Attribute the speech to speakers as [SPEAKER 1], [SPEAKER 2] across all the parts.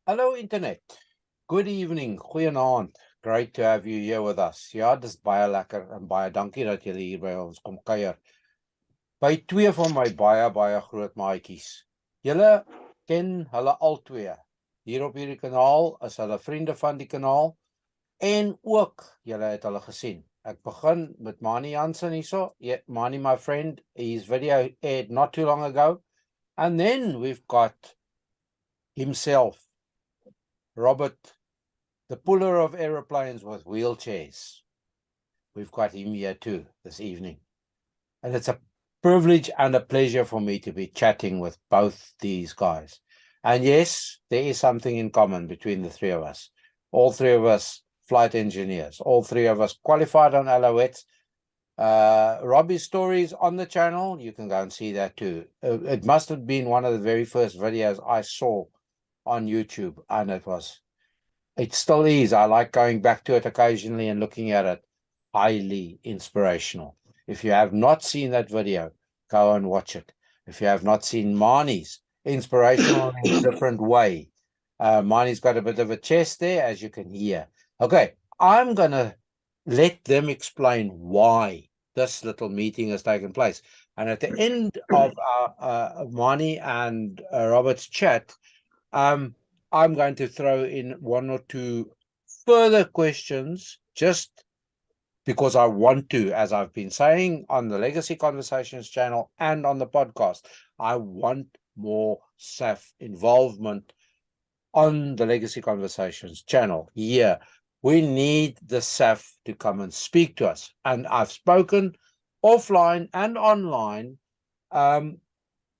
[SPEAKER 1] Hello Internet. Good evening, goeienaand. Great to have you here with us. Ja, dis baie lekker en baie dankie dat julle hier by ons kom kuier. By twee van my baie groot maatjies. Julle ken hulle albei. Hier op hierdie kanaal is hulle vriende van die kanaal en ook julle het hulle gesien. Ek begin met Manie Jansen hierso. Yeah, Manie, my friend, his video aired not too long ago. And then we've got himself, Robert, the puller of aeroplanes with wheelchairs. We've got him here too this evening. And it's a privilege and a pleasure for me to be chatting with both these guys. And yes, there is something in common between the three of us. All three of us flight engineers. All three of us qualified on Alouettes. Robbie's stories on the channel. You can go and see that too. It must have been one of the very first videos I saw on YouTube. And it still is. I like going back to it occasionally and looking at it. Highly inspirational. If you have not seen that video, go and watch it. If you have not seen Manie's, inspirational in a different way. Manie's got a bit of a chest there, as you can hear. Okay, I'm going to let them explain why this little meeting has taken place. And at the end of Manie and Robert's chat, I'm going to throw in one or two further questions, just because I want to, as I've been saying on the Legacy Conversations channel and on the podcast. I want more SAAF involvement on the Legacy Conversations channel here. We need the SAAF to come and speak to us. And I've spoken offline and online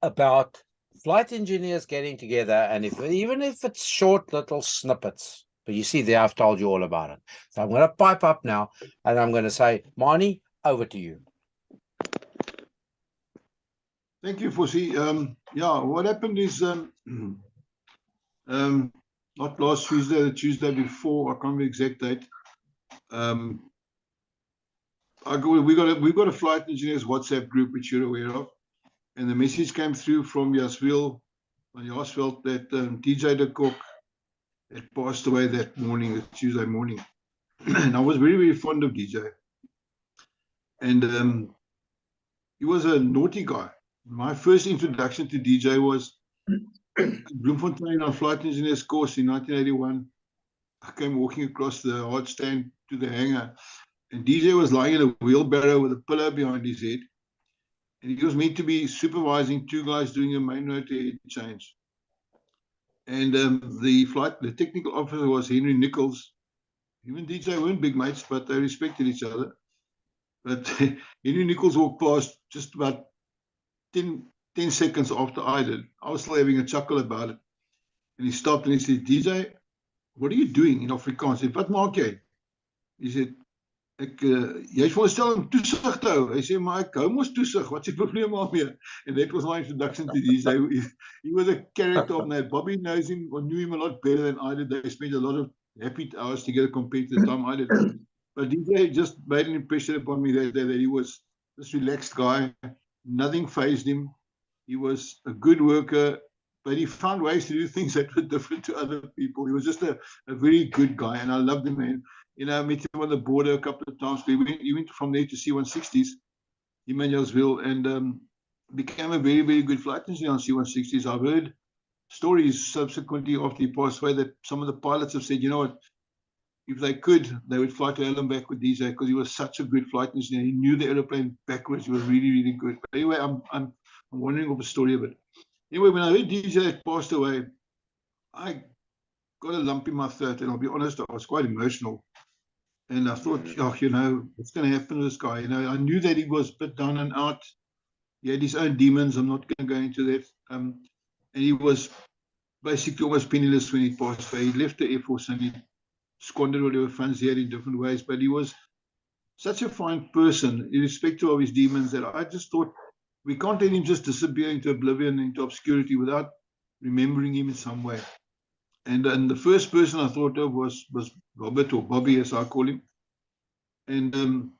[SPEAKER 1] about flight engineers getting together, and even if it's short little snippets. But you see there, I've told you all about it. So I'm going to pipe up now, and I'm going to say, Manie, over to you.
[SPEAKER 2] Thank you, Vossie. Yeah, what happened is not last Tuesday, the Tuesday before, I can't remember the exact date. We've got a flight engineers WhatsApp group, which you're aware of, and the message came through from Jasville on Jasveld that DJ de Kok had passed away that morning, Tuesday morning. And I was very fond of DJ. And he was a naughty guy. My first introduction to DJ was Bloemfontein on flight engineers course in 1981. I came walking across the hard stand to the hangar, and DJ was lying in a wheelbarrow with a pillow behind his head. And he was meant to be supervising two guys doing a main rotor head change. And the technical officer was Henry Nichols. Him and DJ weren't big mates, but they respected each other. But Henry Nichols walked past just about 10 seconds after I did. I was still having a chuckle about it. And he stopped and he said, DJ, what are you doing in Afrikaans? I said, wat maak jy? He said, jy is veronderstel om toesig te hou. Hy sê, maar ek hou mos toesig, wat is die probleem daarmee? And that was my introduction to DJ. He was a character of that. Bobby knows him or knew him a lot better than I did. They spent a lot of happy hours together compared to the time I did. But DJ just made an impression upon me that he was this relaxed guy. Nothing fazed him. He was a good worker, but he found ways to do things that were different to other people. He was just a very good guy, and I loved him. And I met him on the border a couple of times. He went from there to C-160s, Emmanuelsville, and became a very good flight engineer on C-160s. I've heard stories subsequently after he passed away that some of the pilots have said, you know what, if they could, they would fly to Helen back with DJ because he was such a good flight engineer. He knew the aeroplane backwards. He was really good. But anyway, I'm wondering of the story of it. Anyway, when I heard DJ had passed away, I got a lump in my throat, and I'll be honest, I was quite emotional. And I thought, oh, you know, what's going to happen to this guy? You know, I knew that he was a bit down and out. He had his own demons. I'm not going to go into that. And he was basically almost penniless when he passed away. He left the Air Force and he squandered whatever funds he had in different ways. But he was such a fine person, irrespective of his demons, that I just thought, we can't let him just disappear into oblivion, into obscurity, without remembering him in some way. And the first person I thought of was Robert, or Bobby, as I call him. And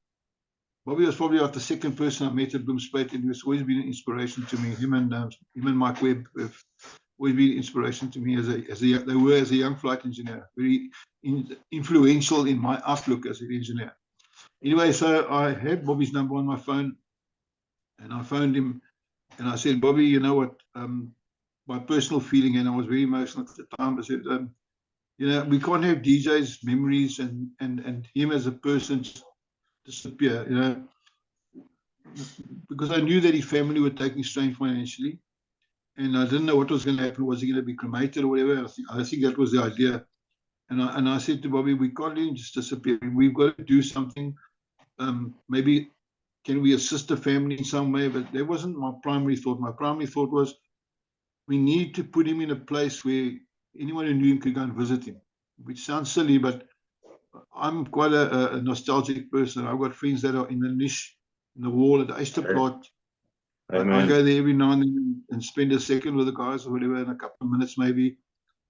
[SPEAKER 2] Bobby was probably the second person I met at Bloemspruit, and he has always been an inspiration to me. Him and Mike Webb have always been inspiration to me they were as a young flight engineer, very influential in my outlook as an engineer. Anyway, so I had Bobby's number on my phone, and I phoned him, and I said, Bobby, you know what? My personal feeling, and I was very emotional at the time. I said, you know, we can't have DJ's memories and him as a person disappear, you know, because I knew that his family were taking strain financially, and I didn't know what was going to happen. Was he going to be cremated or whatever? I think that was the idea. And I said to Bobby, we can't let him just disappear. We've got to do something. Maybe can we assist the family in some way? But that wasn't my primary thought. My primary thought was we need to put him in a place where anyone who knew him could go and visit him, which sounds silly, but I'm quite a nostalgic person. I've got friends that are in the niche, in the wall at the Easterplot. I go there every now and then and spend a second with the guys or whatever, in a couple of minutes maybe.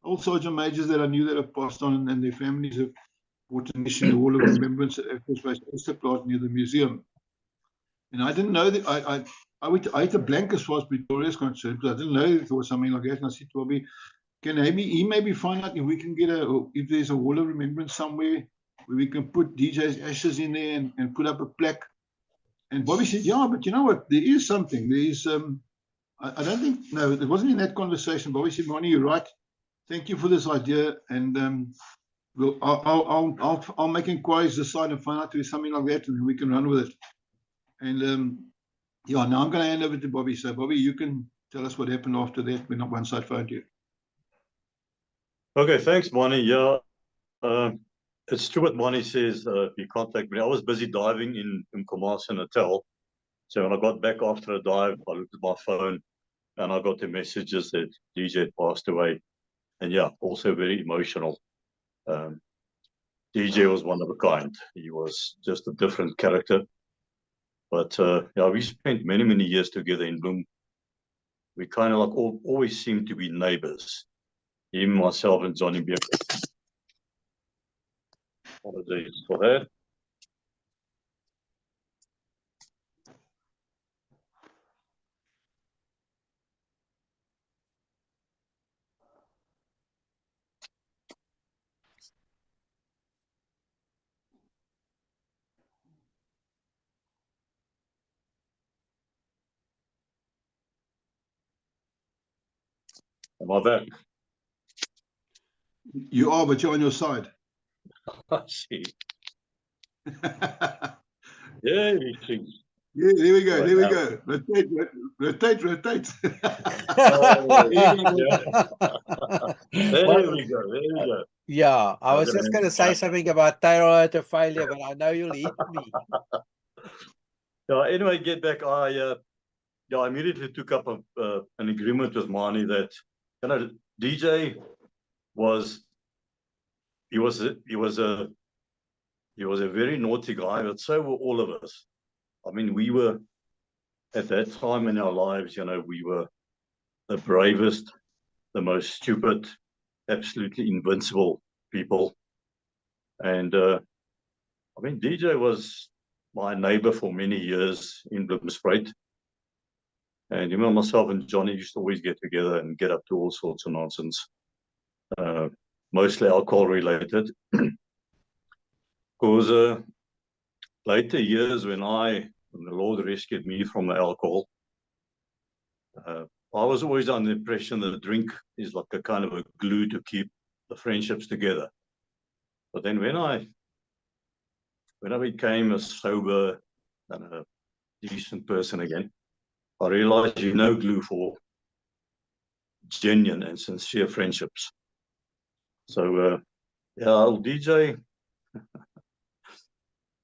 [SPEAKER 2] Old sergeant majors that I knew that have passed on, and their families have bought a niche in the Wall of Remembrance at Easterplot near the museum. And I didn't know that I ate a blank as far as Pretoria is concerned, because I didn't know there was something like that. And I said to Bobby, can he maybe find out if we can get if there's a Wall of Remembrance somewhere where we can put DJ's ashes in there and put up a plaque. And Bobby said, yeah, but you know what? There is something. There is, I don't think, no, it wasn't in that conversation. Bobby said, Manie, you're right. Thank you for this idea. And I'll make inquiries this side and find out if there's something like that, and then we can run with it. And yeah, now I'm going to hand over to Bobby. So, Bobby, you can tell us what happened after that when one side phoned you.
[SPEAKER 3] Okay, thanks, Manie. Yeah, it's true what Manie says. He contacted me. I was busy diving in Kumasi Natal. So when I got back after a dive, I looked at my phone and I got the messages that DJ had passed away. And yeah, also very emotional. DJ was one of a kind. He was just a different character. But yeah, we spent many, many years together in Bloem. We kind of like always seemed to be neighbors. Him, myself, and Johnny Beer. Apologies for that. Am I back?
[SPEAKER 2] You are, but you're on your side.
[SPEAKER 3] I see. Yeah,
[SPEAKER 2] yeah, there we go.
[SPEAKER 3] Right,
[SPEAKER 2] there we go. Rotate.
[SPEAKER 3] Oh, yeah. There we go.
[SPEAKER 1] Yeah, I was just going to say something about tyroid failure, but I know you'll hit me.
[SPEAKER 3] Anyway, get back. I immediately took up an agreement with Manie that, you know, DJ was a very naughty guy, but so were all of us. I mean, we were at that time in our lives, you know, we were the bravest, the most stupid, absolutely invincible people. And I mean, DJ was my neighbor for many years in Bloemspruit. And you know, myself and Johnny used to always get together and get up to all sorts of nonsense, mostly alcohol related. Because later years, when the Lord rescued me from the alcohol, I was always under the impression that a drink is like a kind of a glue to keep the friendships together. But then when I became a sober and a decent person again, I realized you no glue for genuine and sincere friendships. So, yeah, DJ,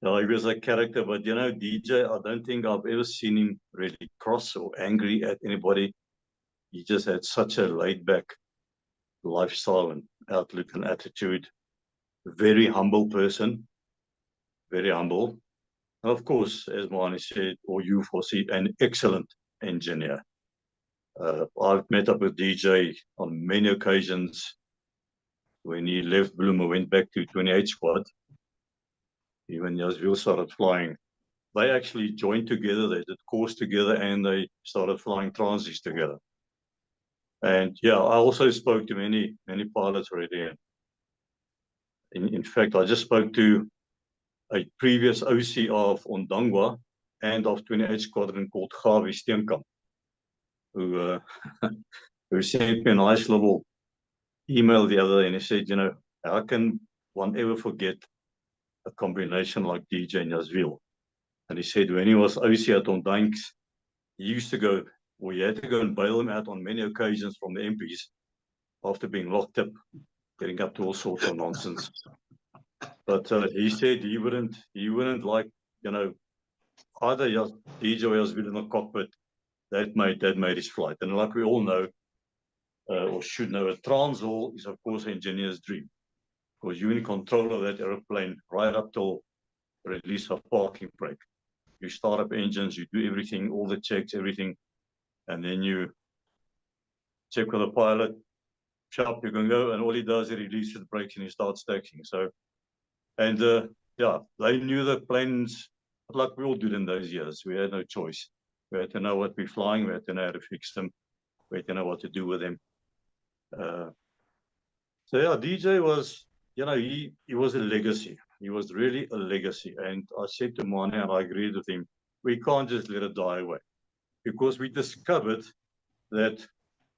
[SPEAKER 3] he was a character, but you know, DJ, I don't think I've ever seen him really cross or angry at anybody. He just had such a laid-back lifestyle and outlook and attitude. Very humble person, very humble. And of course, as Manie said, or you, Vossie, an excellent engineer. I've met up with DJ on many occasions. When he left Bloem, went back to 28 Squad. Even as we started flying, they actually joined together. They did course together, and they started flying transies together. And yeah, I also spoke to many pilots already. In fact, I just spoke to a previous OC of Ondangwa and of 28 Squadron called Gavi Steenkamp, who who sent me a nice little email the other day, and he said, you know, how can one ever forget a combination like DJ Nyasville? And he said when he was OC at Ondanks, he used to go, or he had to go and bail him out on many occasions from the MPs after being locked up, getting up to all sorts of nonsense. But he said he wouldn't like, you know, either DJ or Nyasville in the cockpit. That made his flight. And like we all know, or should know, a Transvaal is of course an engineer's dream, because you're in control of that aeroplane right up till release of parking brake. You start up engines, you do everything, all the checks, everything, and then you check with the pilot, sharp, you can go, and all he does is he releases the brakes and he starts taxiing. So, and yeah, they knew the planes, like we all did in those years. We had no choice. We had to know what we're flying, we had to know how to fix them, we had to know what to do with them. So yeah, DJ was, you know, he was a legacy. He was really a legacy. And I said to Manie, and I agreed with him, we can't just let it die away, because we discovered that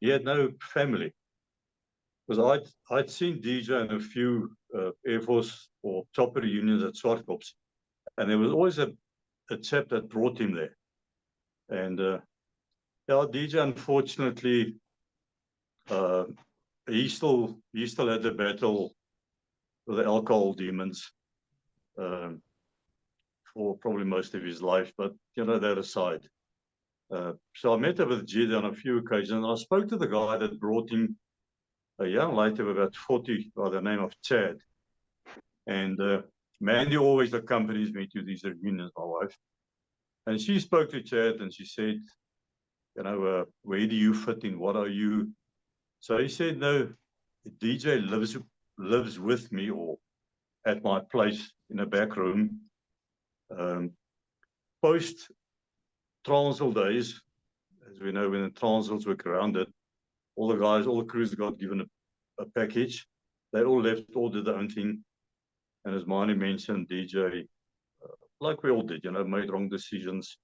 [SPEAKER 3] he had no family. Because I'd seen DJ in a few Air Force or chopper reunions at Swartkops, and there was always a chap that brought him there. And yeah, DJ, unfortunately, he still had the battle with the alcohol demons for probably most of his life. But you know, that aside, so I met up with Jed on a few occasions, and I spoke to the guy that brought him, a young lady of about 40 by the name of Chad. And Mandy always accompanies me to these reunions, my wife. And she spoke to Chad and she said, you know, where do you fit in? What are you? So he said, no, DJ lives with me, or at my place in a back room. Post Transvaal days, as we know, when the Transvaals were grounded, all the guys, all the crews got given a package. They all left, all did their own thing. And as Manie mentioned, DJ, like we all did, you know, made wrong decisions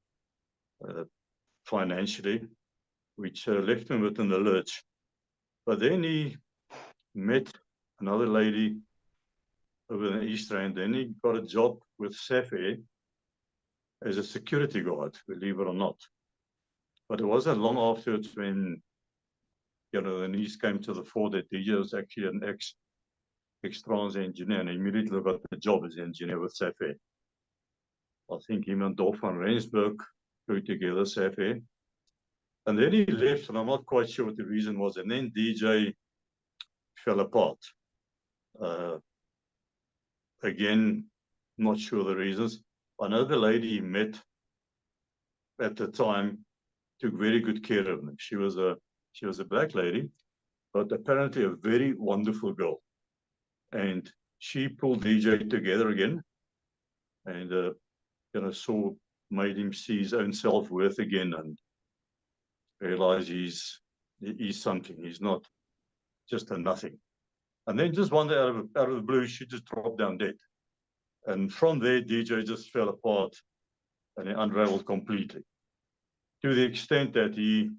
[SPEAKER 3] financially, which left him within the lurch. But then he met another lady over in the East Rand. Then he got a job with SAAF as a security guard, believe it or not. But it wasn't long afterwards when, you know, the news came to the fore that DJ was actually an ex-trans engineer, and he immediately got the job as engineer with SAAF. I think him and Dolph van Rensburg flew together, SAAF. And then he left, and I'm not quite sure what the reason was. And then DJ fell apart. Again, not sure the reasons. I know the lady he met at the time took very good care of him. She was a black lady, but apparently a very wonderful girl. And she pulled DJ together again, and you know, made him see his own self-worth again, and realize he's something. He's not just a nothing. And then just one day out of the blue, she just dropped down dead. And from there, DJ just fell apart and he unraveled completely, to the extent that he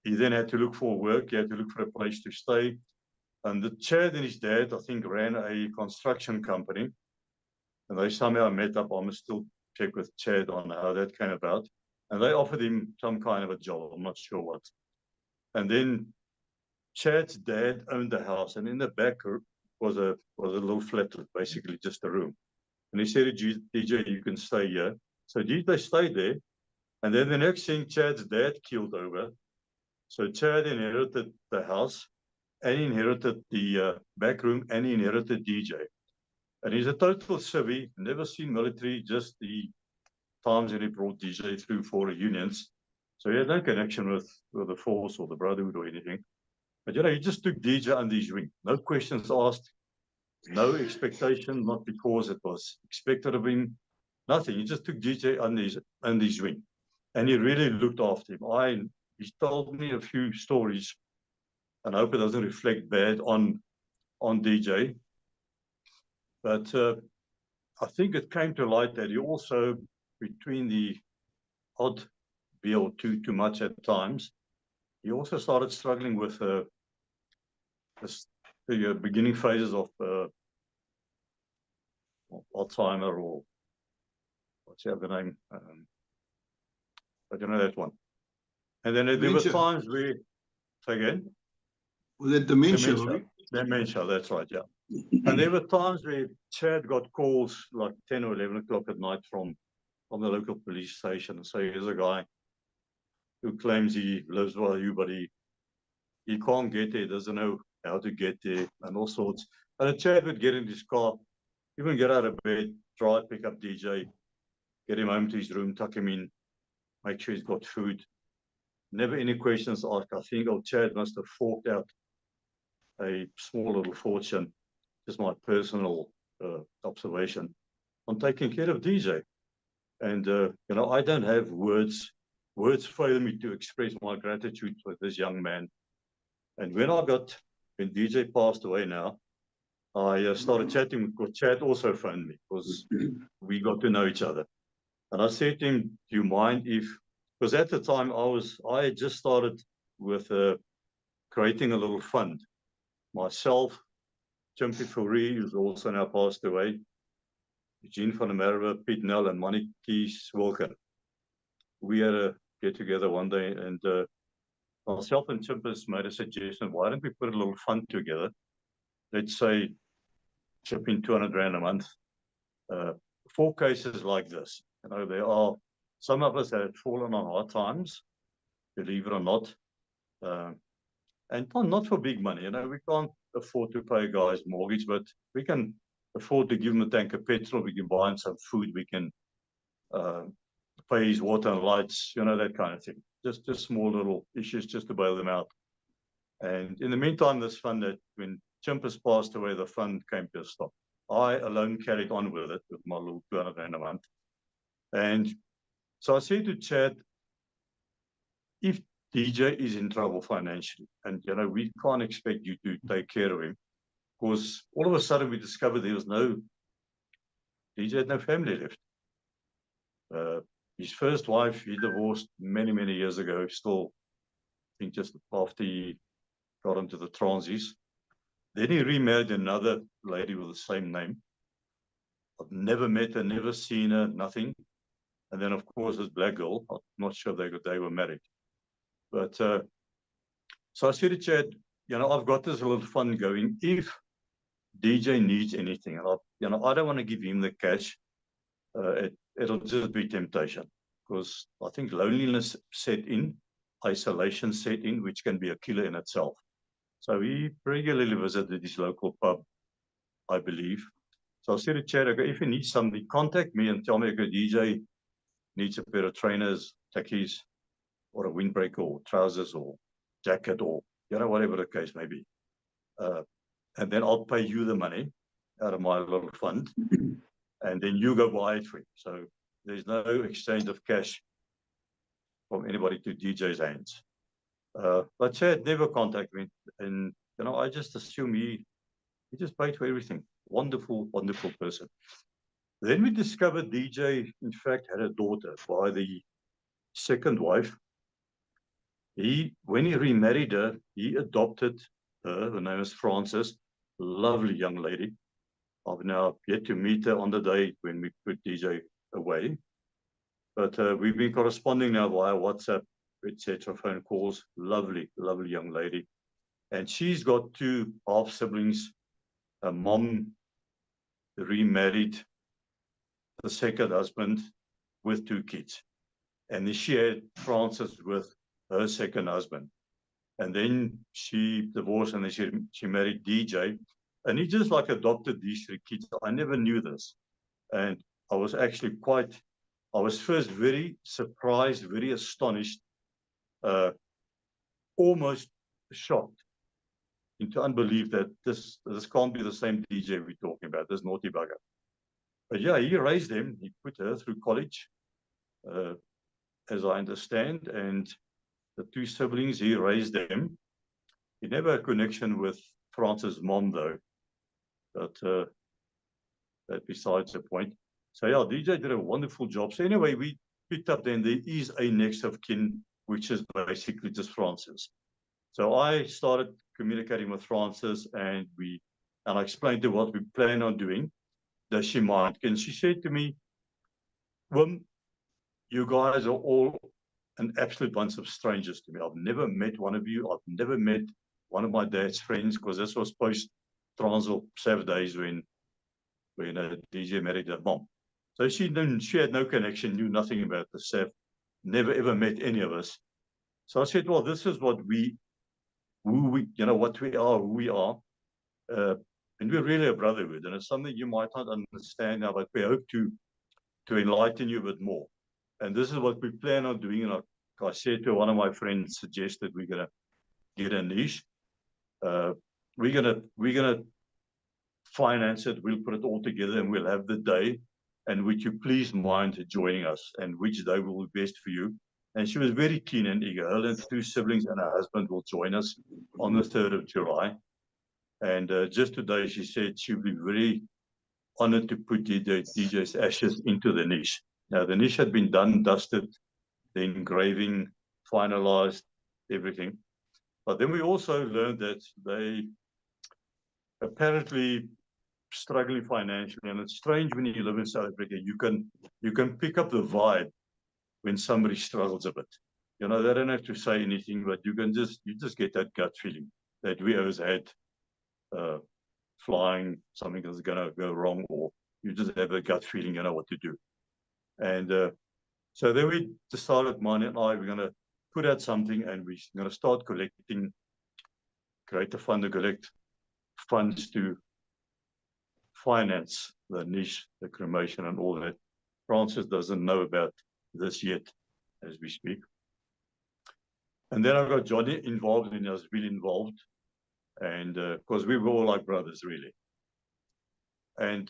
[SPEAKER 3] then had to look for work. He had to look for a place to stay. And the Chad and his dad, I think, ran a construction company. And they somehow met up. I must still check with Chad on how that came about. And they offered him some kind of a job. I'm not sure what. And then Chad's dad owned the house, and in the back was a little flatlet, basically just a room. And he said to DJ, you can stay here. So DJ stayed there. And then the next thing, Chad's dad killed over. So Chad inherited the house, and he inherited the back room, and he inherited DJ. And he's a total civvy, never seen military, just the times that he brought DJ through for reunions. So he had no connection with the force or the Brotherhood or anything. But, you know, he just took DJ under his wing. No questions asked, no expectation, not because it was expected of him, nothing. He just took DJ under his wing. And he really looked after him. I he's told me a few stories, and I hope it doesn't reflect bad on DJ. But I think it came to light that he also, between the odd beer or too much at times, he also started struggling with the beginning phases of Alzheimer, or what's the other name? I don't know that one. And then there were
[SPEAKER 2] Dementia.
[SPEAKER 3] times where, say again?
[SPEAKER 2] Was that dementia? Dementia.
[SPEAKER 3] Dementia, that's right, yeah. And there were times where Chad got calls like 10 or 11 o'clock at night from the local police station and say, here's a guy who claims he lives by you, but he can't get there, doesn't know how to get there, and all sorts. And Chad would get in his car, even get out of bed, drive, pick up DJ, get him home to his room, tuck him in, make sure he's got food. Never any questions asked. I think old Chad must have forked out a small little fortune, just my personal observation, on taking care of DJ. And, you know, I don't have words. Words fail me to express my gratitude for this young man. And when DJ passed away now, I started chatting because Chad also phoned me because we got to know each other. And I said to him, do you mind if, because at the time I had just started with creating a little fund. Myself, Chimpy Fourie, who's also now passed away, Eugene van der Merwe, Piet Nel, and Manie Wilken. We had a get together one day, and myself and Chimpus made a suggestion, why don't we put a little fund together? Let's say chip in 200 Rand a month. For cases like this, you know, there are some of us that have fallen on hard times, believe it or not, and not for big money. You know, we can't afford to pay a guy's mortgage, but we can afford to give him a tank of petrol. We can buy him some food. We can pay his water and lights. You know, that kind of thing. Just small little issues just to bail them out. And in the meantime, this fund, that when Chimpus passed away, the fund came to a stop. I alone carried on with it with my little 200 Rand a month. And so I said to Chad, if DJ is in trouble financially, and you know, we can't expect you to take care of him, because all of a sudden we discovered there was DJ had no family left. His first wife, he divorced many, many years ago, still, I think just after he got into the transies. Then he remarried another lady with the same name. I've never met her, never seen her, nothing. And then, of course, this black girl, I'm not sure they were married. But so I said to Chad, you know, I've got this little fund going. If DJ needs anything, and you know, I don't want to give him the cash. It'll just be temptation, because I think loneliness set in, isolation set in, which can be a killer in itself. So he regularly visited his local pub, I believe. So I said to Chad, okay, if he needs something, contact me and tell me, okay, DJ needs a pair of trainers, tackies, or a windbreaker, or trousers, or jacket, or, you know, whatever the case may be. And then I'll pay you the money out of my little fund, and then you go buy it for him. So there's no exchange of cash from anybody to DJ's hands. But Chad never contacted me, and you know, I just assume he just paid for everything. Wonderful, wonderful person. Then we discovered DJ, in fact, had a daughter by the second wife. When he remarried her, he adopted her. Her name is Frances, lovely young lady. I've now yet to meet her on the day when we put DJ away. But we've been corresponding now via WhatsApp, etc., phone calls. Lovely, lovely young lady. And she's got two half siblings. A mom remarried the second husband with two kids. And then she had Frances with her second husband. And then she divorced, and then she married DJ. And he just like adopted these three kids. I never knew this. And I was actually I was first very surprised, very astonished, almost shocked into unbelief that this can't be the same DJ we're talking about, this naughty bugger. But yeah, he raised them. He put her through college, as I understand. And the two siblings, he raised them. He never had a connection with France's mom, though. But that besides the point. So yeah, DJ did a wonderful job. So anyway, we picked up then there is a next of kin, which is basically just Francis. So I started communicating with Francis, and I explained to her what we plan on doing. Does she mind? And she said to me, Wim, you guys are all an absolute bunch of strangers to me. I've never met one of you. I've never met one of my dad's friends, because this was post-Transvaal SAAF days when DJ married her mom. So she had no connection, knew nothing about the SAAF, never ever met any of us. So I said, well, this is what what we are, who we are. And we're really a brotherhood. And it's something you might not understand now, but we hope to enlighten you a bit more. And this is what we plan on doing. And I said to one of my friends, suggested we're going to get a niche. We're gonna finance it. We'll put it all together, and we'll have the day. And would you please mind joining us? And which day will be best for you? And she was very keen and eager. Her and two siblings and her husband will join us on the 3rd of July. And just today, she said she'll be very honored to put DJ's ashes into the niche. Now, the niche had been done, dusted, the engraving, finalized, everything. But then we also learned that they apparently struggling financially, and it's strange when you live in South Africa. You can pick up the vibe when somebody struggles a bit. They don't have to say anything, but you just get that gut feeling that we always had. Flying, something is going to go wrong, or you just have a gut feeling, you know what to do. And so then we decided, Manie and I, we're going to put out something, and we're going to start create a fund to collect funds to finance the niche, the cremation, and all that. Francis doesn't know about this yet, as we speak. And then I got Johnny involved, and I was really involved. And because we were all like brothers, really. And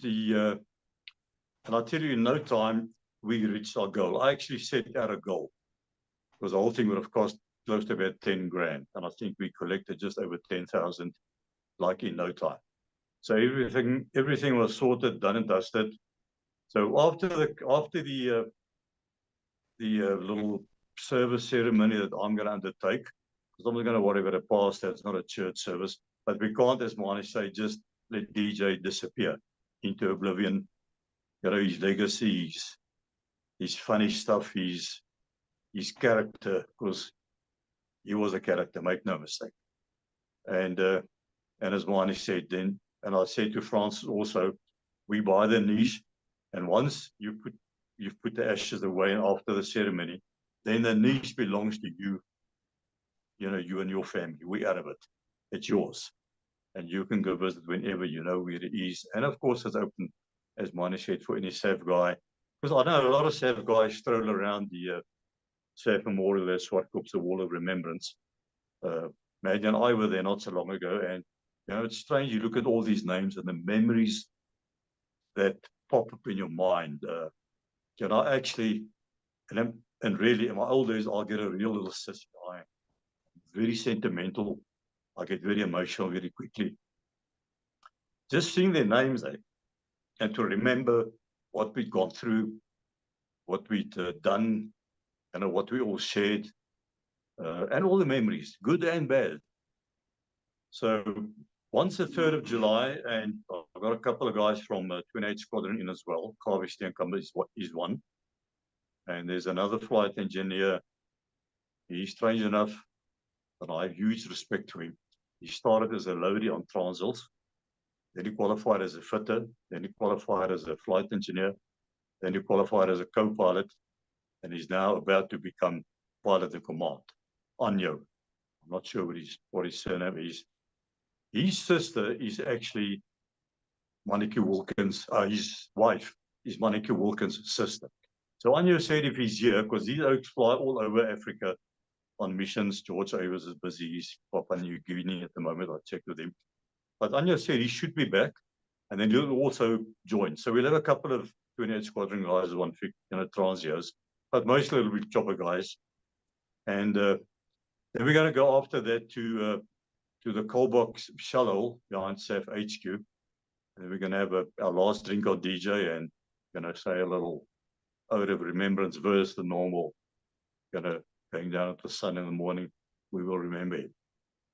[SPEAKER 3] I tell you, in no time, we reached our goal. I actually set out a goal, because the whole thing would have cost close to about 10 grand. And I think we collected just over 10,000, like in no time. So everything was sorted, done and dusted. So after the little service ceremony that I'm going to undertake, because I'm not going to worry about a pastor, it's not a church service, but we can't, as Manie say, just let DJ disappear into oblivion. His legacy, his funny stuff, his character, because he was a character, make no mistake. And as Manie said then, and I said to Francis also, we buy the niche, and once you've put the ashes away after the ceremony, then the niche belongs to you. You and your family. We're out of it. It's yours. And you can go visit whenever you know where it is. And of course, it's open, as Manie said, for any SAAF guy. Because I know a lot of SAAF guys stroll around the SAAF Memorial, that Swartkops, the Wall of Remembrance. Manie and I were there not so long ago. And, it's strange. You look at all these names and the memories that pop up in your mind. Actually, and really, in my old days, I'll get a real little sissy. Very sentimental. I get very emotional very quickly. Just seeing their names, and to remember what we'd gone through, what we'd done, what we all shared, and all the memories, good and bad. So once the 3rd of July, and I've got a couple of guys from 28 Squadron in as well. Carvey Steenkamp is one. And there's another flight engineer. He's strange enough, but I have huge respect to him. He started as a loadie on Transvaals. Then he qualified as a fitter. Then he qualified as a flight engineer. Then he qualified as a co-pilot. And he's now about to become pilot in command. Anjo. I'm not sure what his surname is. His sister is actually Manie Wilkins. His wife is Manie Wilkins' sister. So Anjo said if he's here, because these oaks fly all over Africa on missions. George Ayers is busy. He's Papua New Guinea at the moment. I checked with him. But Anjo said he should be back, and then he'll also join. So we'll have a couple of 28 Squadron guys, one Transios, but mostly it'll be chopper guys. And Then we're going to go after that to the coal box shallow behind SAAF HQ. And we're going to have our last drink on DJ and going to say a little ode of remembrance verse, the normal. Going down at the sun in the morning, we will remember him.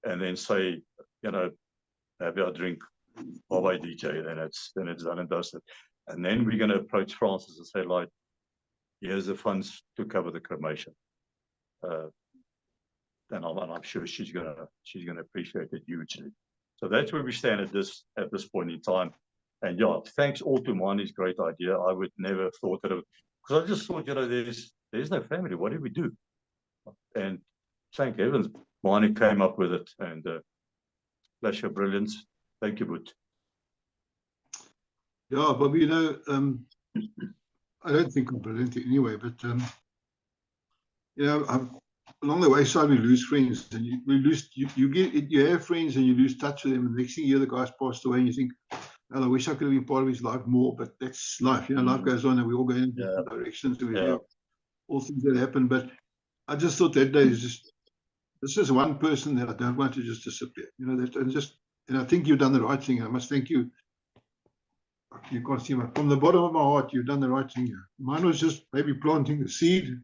[SPEAKER 3] And then say, have our drink, bye-bye DJ, then it's done and dusted. And then we're going to approach Francis and say, like, here's the funds to cover the cremation. And I'm sure she's gonna appreciate it hugely. So that's where we stand at this point in time. And yeah, thanks all to Manie's great idea. I would never have thought of it, because I just thought, there's no family. What do we do? And thank heavens, Manie came up with it, and flash of brilliance. Thank you, Boet.
[SPEAKER 2] Yeah, Bobby, I don't think I'm brilliant anyway, but along the wayside we lose friends, and you have friends and you lose touch with them, and the next thing you hear, the guy's passed away, and you think, well, I wish I could have been part of his life more, but that's life. Life goes on, and we all go in different directions. We have all things that happen, but I just thought that day is just one person that I don't want to just disappear. And I think you've done the right thing. I must thank you. You can't see from the bottom of my heart, you've done the right thing here. Mine was just maybe planting the seed.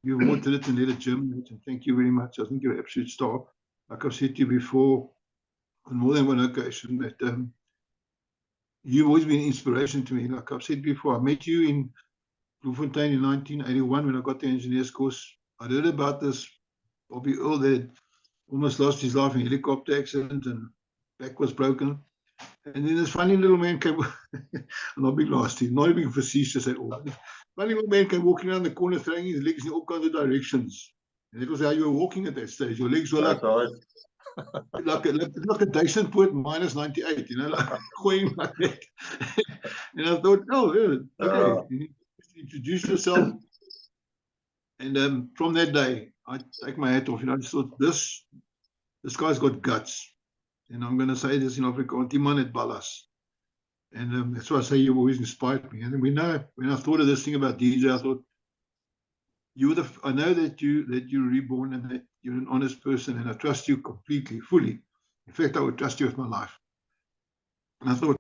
[SPEAKER 2] You watered it and let it germinate, and thank you very much. I think you're an absolute star. Like I've said to you before, on more than one occasion, that you've always been an inspiration to me. Like I've said before, I met you in Bloemfontein in 1981 when I got the engineer's course. I heard about this Bobby Earle that almost lost his life in a helicopter accident and back was broken. And then this funny little man came, not being nasty, not being facetious at all. Funny little man came walking around the corner, throwing his legs in all kinds of directions. And it was how you were walking at that stage. Your legs were like a Dyson poet minus 98, like going like that. And I thought, okay, introduce yourself. And from that day, I take my hat off. I just thought, this guy's got guts. And I'm going to say this in Afrikaans, die man het ballas. And that's why I say you've always inspired me. And when I thought of this thing about DJ, I thought, I know that you're reborn and that you're an honest person, and I trust you completely, fully. In fact, I would trust you with my life. And I thought,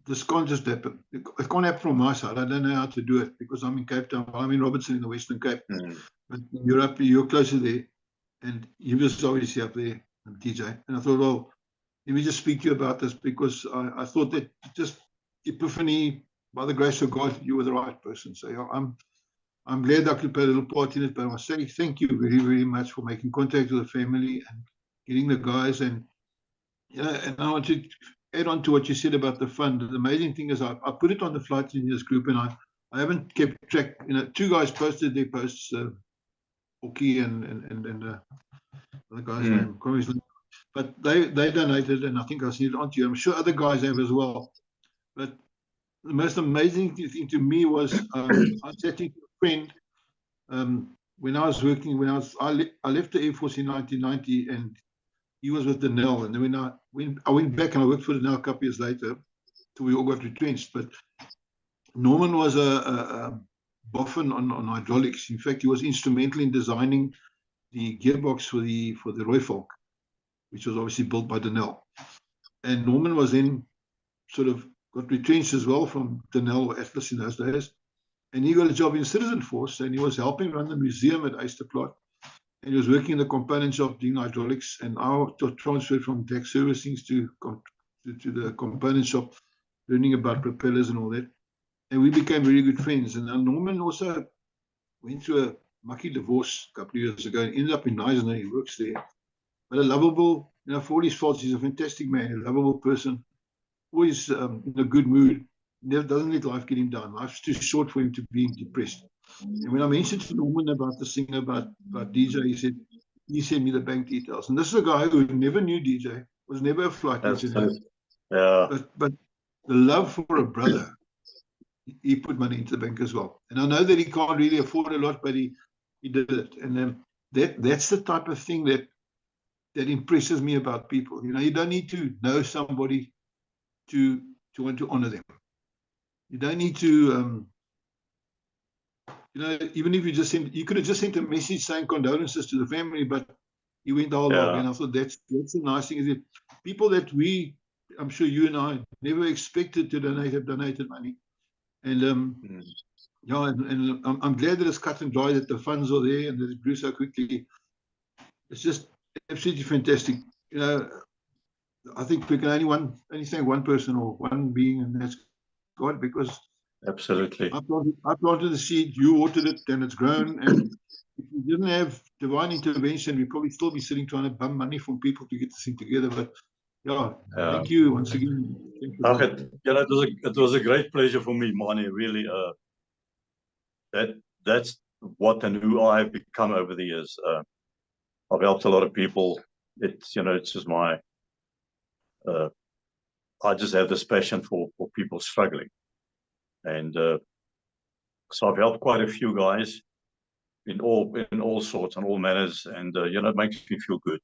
[SPEAKER 2] this can't just happen. It can't happen from my side. I don't know how to do it because I'm in Cape Town. I'm in Robertson in the Western Cape. But you're closer there. And you was obviously up there, DJ. And I thought, well, let me just speak to you about this, because I thought that just epiphany, by the grace of God, you were the right person. So I'm glad I could play a little part in it, but I must say thank you very, very much for making contact with the family and getting the guys. And and I want to add on to what you said about the fund. The amazing thing is I put it on the flight engineers group, and I haven't kept track. Two guys posted their posts, Oki and the guy's name, but they donated, and I think I sent it on to you. I'm sure other guys have as well. But the most amazing thing to me was I was chatting to a friend when I was working. I left the Air Force in 1990, and he was with the NEL. And then I went back and I worked for the NEL a couple years later, so we all got retrenched. But Norman was a boffin on hydraulics. In fact, he was instrumental in designing the gearbox for the Royvolk, which was obviously built by Denel. And Norman was then sort of got retrenched as well from Denel or Atlas in those days. And he got a job in Citizen Force, and he was helping run the museum at Eysterplaat. And he was working in the component shop doing hydraulics, and I transferred from deck servicing to the component shop, learning about propellers and all that. And we became very good friends. And Norman also went through a mucky divorce a couple of years ago and ended up in Neisner. He works there. But a lovable, for all his faults, he's a fantastic man, a lovable person, always in a good mood. Doesn't let life get him down. Life's too short for him to be depressed. And when I mentioned to Norman about this thing about DJ, he said, he sent me the bank details. And this is a guy who never knew DJ, was never a flight engineer. But the love for a brother, he put money into the bank as well. And I know that he can't really afford a lot, but he did it. And that's the type of thing that impresses me about people. You don't need to know somebody to want to honor them. You don't need to, even if you could have just sent a message saying condolences to the family, but He went the whole log,
[SPEAKER 3] Yeah.
[SPEAKER 2] and I thought that's a nice thing. Is that people that I'm sure you and I never expected to donate have donated money, and yeah, and I'm glad that it's cut and dry, that the funds are there and that it grew so quickly. It's just absolutely fantastic. You know, I think we can only thank one person or one being, and that's God, because
[SPEAKER 3] Absolutely.
[SPEAKER 2] I planted the seed, you watered it, and it's grown. And if we didn't have divine intervention, we'd probably still be sitting trying to bum money from people to get this thing together. But yeah, thank you once again. Thank you.
[SPEAKER 3] It was a great pleasure for me, Manie. Really, that's what and who I have become over the years. I've helped a lot of people. It's just I just have this passion for people struggling, and so I've helped quite a few guys in all sorts and all manners, and it makes me feel good.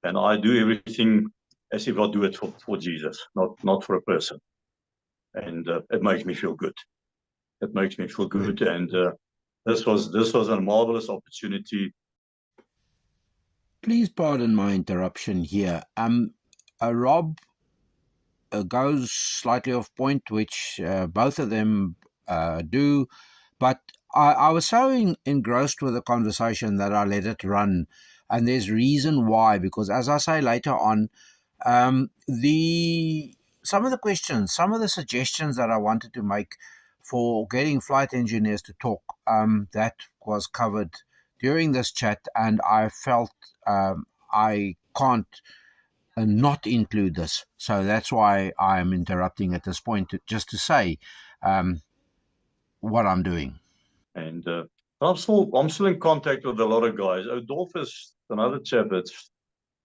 [SPEAKER 3] And I do everything as if I do it for Jesus, not for a person. And it makes me feel good. It makes me feel good. And this was a marvelous opportunity.
[SPEAKER 1] Please pardon my interruption here. Rob goes slightly off point, which both of them do, but I was so engrossed with the conversation that I let it run, and there's reason why, because as I say later on, some of the questions, some of the suggestions that I wanted to make for getting flight engineers to talk, that was covered during this chat, and I felt I can't not include this. So that's why I'm interrupting at this point, just to say what I'm doing.
[SPEAKER 3] And I'm still in contact with a lot of guys. Dolph is another chap that's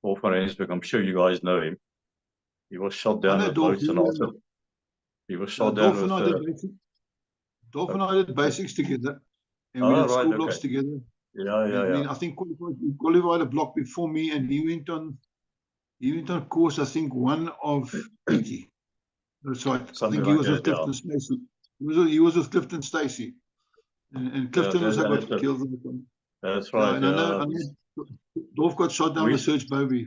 [SPEAKER 3] Dolph van Rensburg. I'm sure you guys know him. He was shot down with boats and also he was shot down with
[SPEAKER 2] Dolph and I did basics together, and we did school blocks together.
[SPEAKER 3] Yeah.
[SPEAKER 2] I think he qualified a block before me, and he went on course, I think, 1 of 80. That's right. I think he was with Clifton Stacey. He was with Clifton Stacey, and Clifton was got killed.
[SPEAKER 3] That's right.
[SPEAKER 2] And I know Dolph got shot down with Serge Bovey.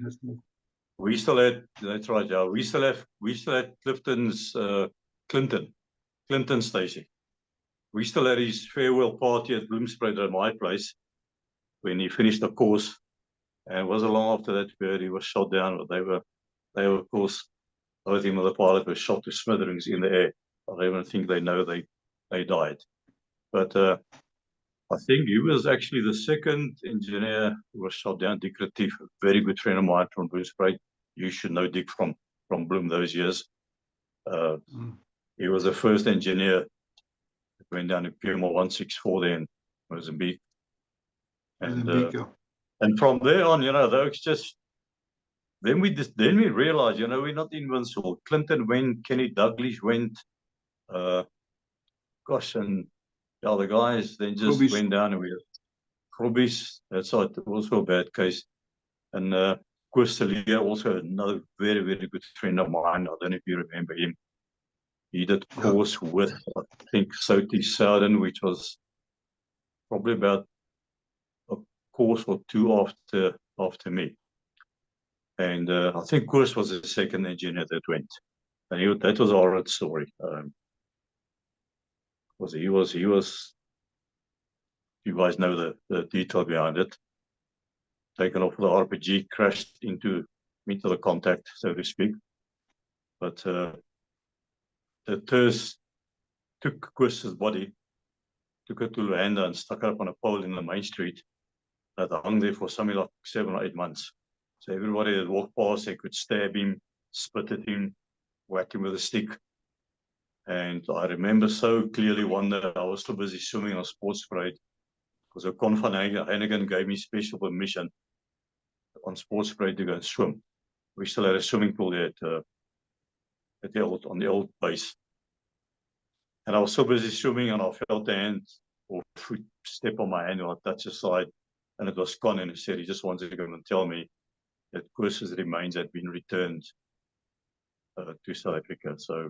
[SPEAKER 3] We still had. That's right. Yeah, we still had Clifton's Clinton Stacey. We still had his farewell party at Bloomspread at my place when he finished the course, and it wasn't long after that period he was shot down. But they were of course, both him and the pilot were shot to smithereens in the air. I don't even think they know they died. But I think he was actually the second engineer who was shot down. Dick Retief, a very good friend of mine from Bloomspread. You should know Dick from Bloom those years. He was the first engineer that went down to PMO 164 there in Mozambique. And from there on, those just then we realized, we're not invincible. Clinton went, Kenny Douglas went, and the guys then just went down, and we had Grobbies, that's also a bad case. And Koos Celia, also another very, very good friend of mine. I don't know if you remember him. He did course with, I think, Soti Souden, which was probably about a course or two after me. And I think Koos was the second engineer that went. And that was a horrid story. He was, you guys know the detail behind it. Taken off the RPG, crashed into the contact, so to speak. But the TERS took Koos's body, took it to Luanda and stuck it up on a pole in the main street that hung there for something like 7 or 8 months. So everybody that walked past, they could stab him, spit at him, whack him with a stick. And I remember so clearly one day I was too busy swimming on Sports Parade because Con van Heiningen gave me special permission on Sports Parade to go and swim. We still had a swimming pool there on the old base. And I was so busy swimming and I felt the hand or foot step on my hand or I touched the side and it was Con, and he said he just wanted to come and tell me that Koos's remains had been returned to South Africa. So,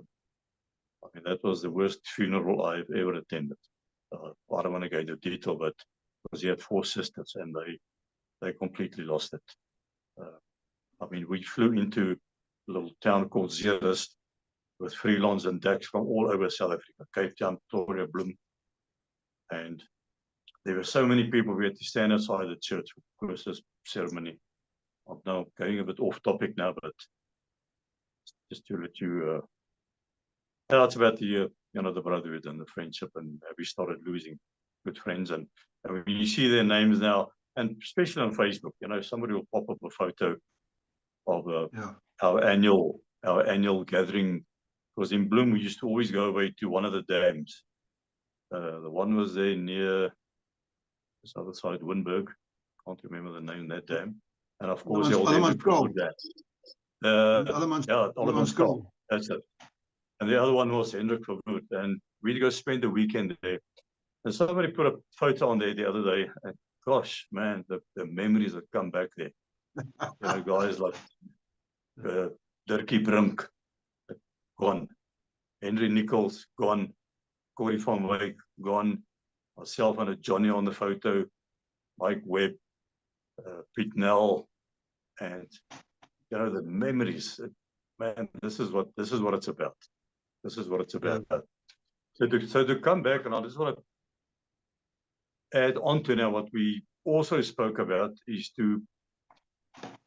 [SPEAKER 3] I mean, that was the worst funeral I've ever attended. I don't want to go into detail, but because he had 4 sisters and they completely lost it. I mean, we flew into a little town called Zeerust with freelance and decks from all over South Africa, Cape Town, Pretoria, Bloem. And there were so many people, we had to stand outside the church for Christmas ceremony. I'm now going a bit off topic now, but just to let you tell us about the the brotherhood and the friendship, and we started losing good friends. And when you see their names now, and especially on Facebook, somebody will pop up a photo of our annual gathering. Because in Bloem, we used to always go away to one of the dams. The one was there near this other side, Winburg. Can't remember the name of that dam. And of course, the old dam. Allemanskral. That's it. And the other one was Hendrik Verwoerd. And we'd go spend the weekend there. And somebody put a photo on there the other day. And gosh, man, the memories that come back there. Guys like Dirkie Brink, gone. Henry Nichols, gone. Corey van Wyk, gone. Myself and a Johnny on the photo. Mike Webb, Piet Nel, and the memories. Man, this is what it's about. This is what it's about. So to come back, and I just want to add on to now what we also spoke about, is to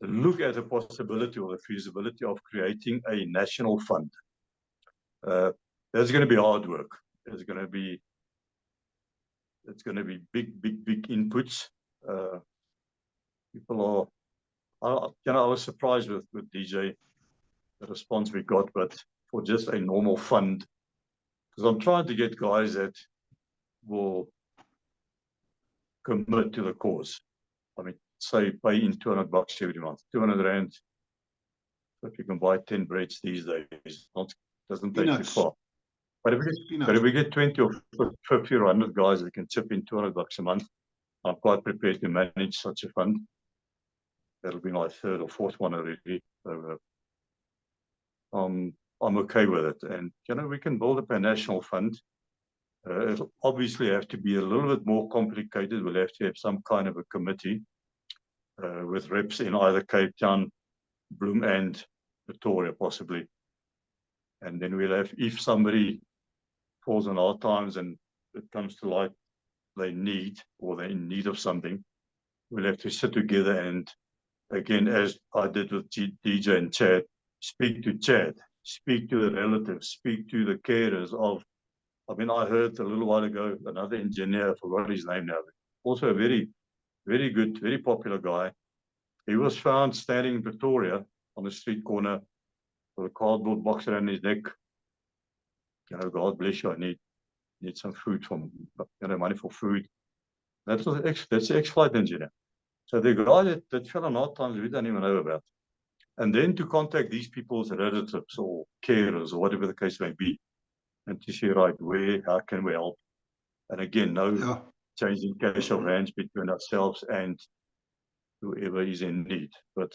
[SPEAKER 3] look at the possibility or the feasibility of creating a national fund. There's going to be hard work. It's going to be big inputs. People are, I was surprised with DJ, the response we got, but for just a normal fund, because I'm trying to get guys that will commit to the cause. I mean, say pay in $200 every month, 200 Rand. If you can buy 10 breads these days, doesn't take you far. But if we get 20 or 50 or 100 guys that can chip in $200 a month, I'm quite prepared to manage such a fund. That'll be my third or fourth one already. So, I'm okay with it. And, we can build up a national fund. It'll obviously have to be a little bit more complicated. We'll have to have some kind of a committee with reps in either Cape Town, Bloem and Pretoria possibly. And then we'll have, if somebody falls on hard times and it comes to light they need, or they're in need of something, we'll have to sit together and, again, as I did with DJ and Chad, speak to the relatives, speak to the carers of, I heard a little while ago, another engineer, I forgot his name now, also a very, very good, very popular guy. He was found standing in Pretoria on the street corner with a cardboard box around his neck. God bless you, I need some food from, money for food. That's the ex-flight engineer. So the guy that fell on hard times we don't even know about. And then to contact these people's relatives or carers or whatever the case may be, and to see, right, how can we help? And again, changing cash of hands between ourselves and whoever is in need, but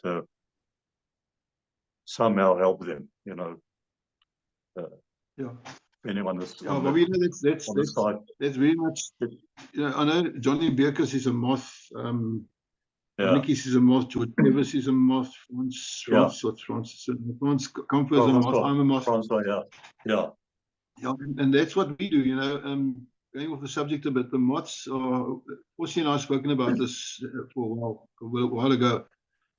[SPEAKER 3] somehow help them, anyone that's
[SPEAKER 2] but that's very much, I know Johnny Beerkes is a moth, Nikki's is a moth, George Davis is a moth, Frans Comfort is a moth, I'm a moth. And that's what we do, going off the subject a bit, the moths are, Vossie and I have spoken about this for a while ago.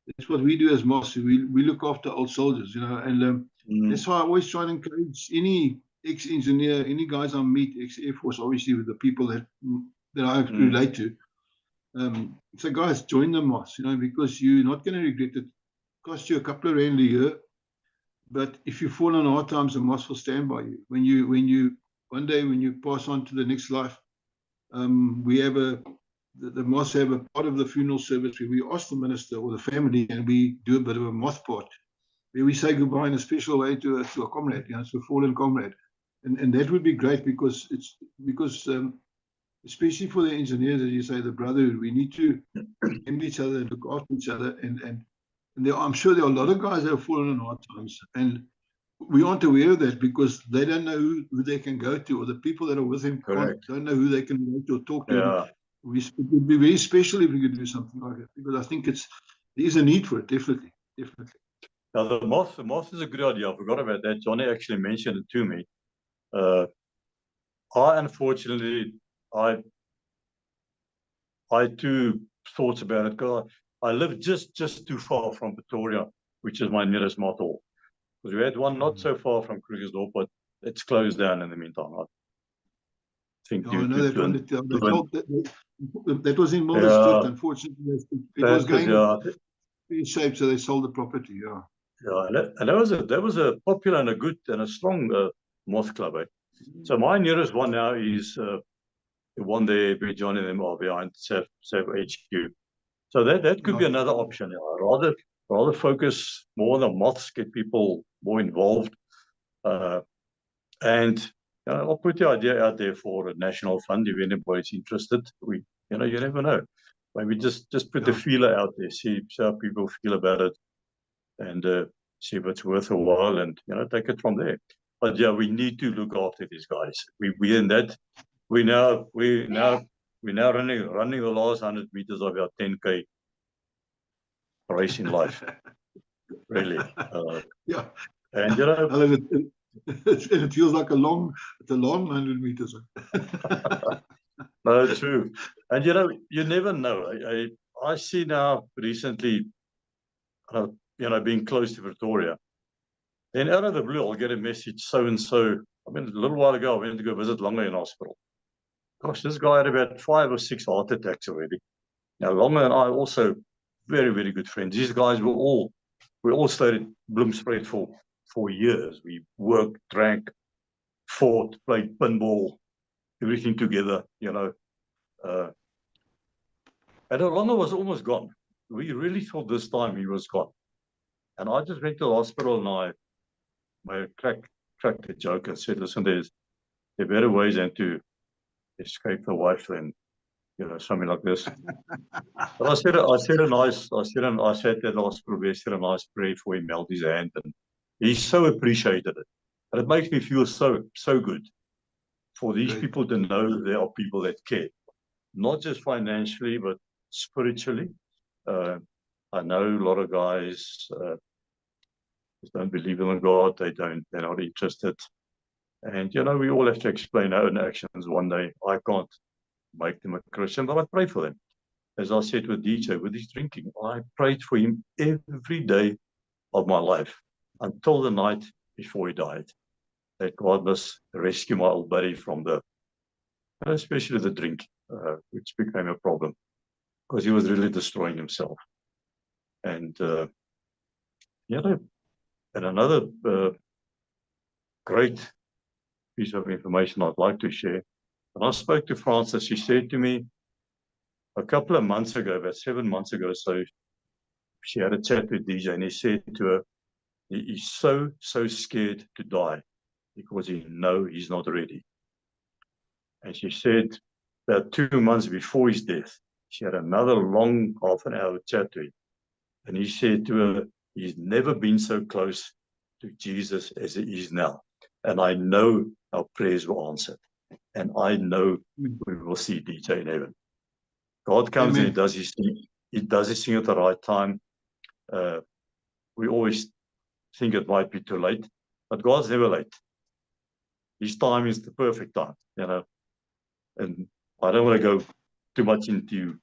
[SPEAKER 2] That's what we do as moths. We look after old soldiers, and that's why I always try and encourage any ex-engineer, any guys I meet, ex-Air Force, obviously with the people that I relate to. So guys, join the moths, because you're not going to regret it. It costs you a couple of rand a year, but if you fall on hard times, the moths will stand by you. When you one day when you pass on to the next life, we have the moths have a part of the funeral service where we ask the minister or the family, and we do a bit of a moth part, where we say goodbye in a special way to a comrade, to a fallen comrade, and that would be great, because especially for the engineers, as you say, the brotherhood, we need to remember each other and look after each other, and I'm sure there are a lot of guys that have fallen on hard times, and we aren't aware of that because they don't know who they can go to, or the people that are with them don't know who they can go to or talk to. It would be very special if we could do something like that, because I think it's there is a need for it, definitely. Definitely.
[SPEAKER 3] Now the moth is a good idea. I forgot about that. Johnny actually mentioned it to me. Unfortunately, I had two thoughts about it. Because I live just too far from Pretoria, which is my nearest moth hall. Because we had one not so far from Krugersdorp, but it's closed down in the meantime. I think
[SPEAKER 2] I know that one. That was in Mulder's
[SPEAKER 3] Yeah.
[SPEAKER 2] Clift, unfortunately. It was going in shape, so they sold the property. Yeah.
[SPEAKER 3] Yeah, and that was a popular and a good and a strong moth club. Eh? So my nearest one now is the one there where John and them are behind SAAF HQ. So that could be another option. Yeah. Rather focus more on the moths, get people more involved, and I'll put the idea out there for a national fund if anybody's interested. You never know. Maybe just put the feeler out there, see how people feel about it, and see if it's worth a while, and take it from there. But yeah, we need to look after these guys. We're now running the last 100 meters of our 10K race in life. Really.
[SPEAKER 2] Yeah.
[SPEAKER 3] And
[SPEAKER 2] it feels like it's a long 100 meters.
[SPEAKER 3] No, true. And you never know. I see now recently, being close to Pretoria, then out of the blue, I'll get a message, so-and-so. I mean, a little while ago, I went to go visit Lange in hospital. Gosh, this guy had about 5 or 6 heart attacks already. Now, Lange and I also very, very good friends. These guys we all stayed at Bloomspread for years. We worked, drank, fought, played pinball, everything together, And Lange was almost gone. We really thought this time he was gone. And I just went to the hospital and I cracked the joke and said, listen, there are better ways than to escape the wife than something like this. But I said at the hospital, I said a nice prayer for him, held his hand, and he so appreciated it. And it makes me feel so good for these people to know there are people that care, not just financially, but spiritually. I know a lot of guys don't believe in God. They're not interested. And, we all have to explain our own actions one day. I can't make them a Christian, but I pray for them. As I said with DJ, with his drinking, I prayed for him every day of my life until the night before he died. That God must rescue my old buddy from especially the drink, which became a problem because he was really destroying himself. And, and another great piece of information I'd like to share. When I spoke to Frances, she said to me a couple of months ago, about 7 months ago, so she had a chat with DJ, and he said to her, he's so scared to die because he knows he's not ready. And she said about 2 months before his death, she had another long half-an-hour chat to him. And he said to her, he's never been so close to Jesus as he is now. And I know our prayers were answered. And I know we will see DJ in heaven. God comes and he does his thing. He does his thing at the right time. We always think it might be too late, but God's never late. His time is the perfect time, And I don't want to go too much into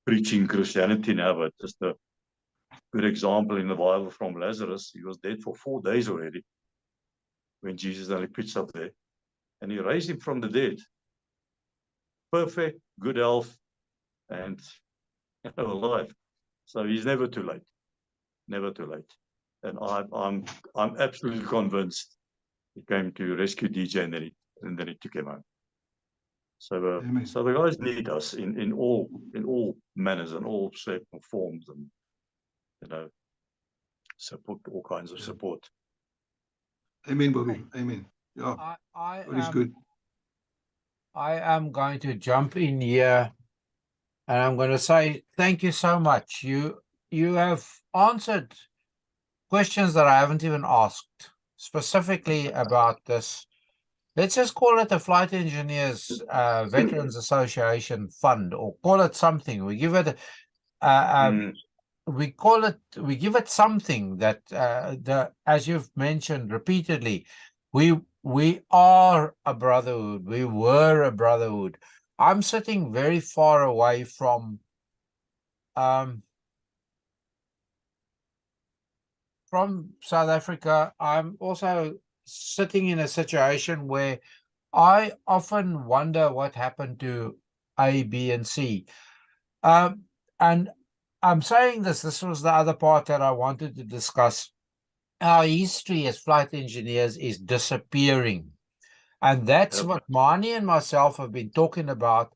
[SPEAKER 3] preaching Christianity now, but just a good example in the Bible from Lazarus. He was dead for 4 days already when Jesus only pitched up there. And he raised him from the dead. Perfect, good health, and alive. So he's never too late. Never too late. And I'm absolutely convinced he came to rescue DJ and then he took him home. So the guys need us in all manners and all shapes and forms, and support, all kinds of support.
[SPEAKER 2] Amen, Bobby. Amen. Yeah, it is good.
[SPEAKER 1] I am going to jump in here, and I'm going to say thank you so much. You have answered questions that I haven't even asked, specifically about this. Let's just call it the Flight Engineers Veterans Association Fund, or call it something. We give it we call it, we give it something that as you've mentioned repeatedly, we are a brotherhood. We were a brotherhood. I'm sitting very far away from South Africa. I'm also sitting in a situation where I often wonder what happened to A, B, and C. And I'm saying this was the other part that I wanted to discuss. Our history as flight engineers is disappearing. And that's
[SPEAKER 3] Yep.
[SPEAKER 1] what Manie and myself have been talking about.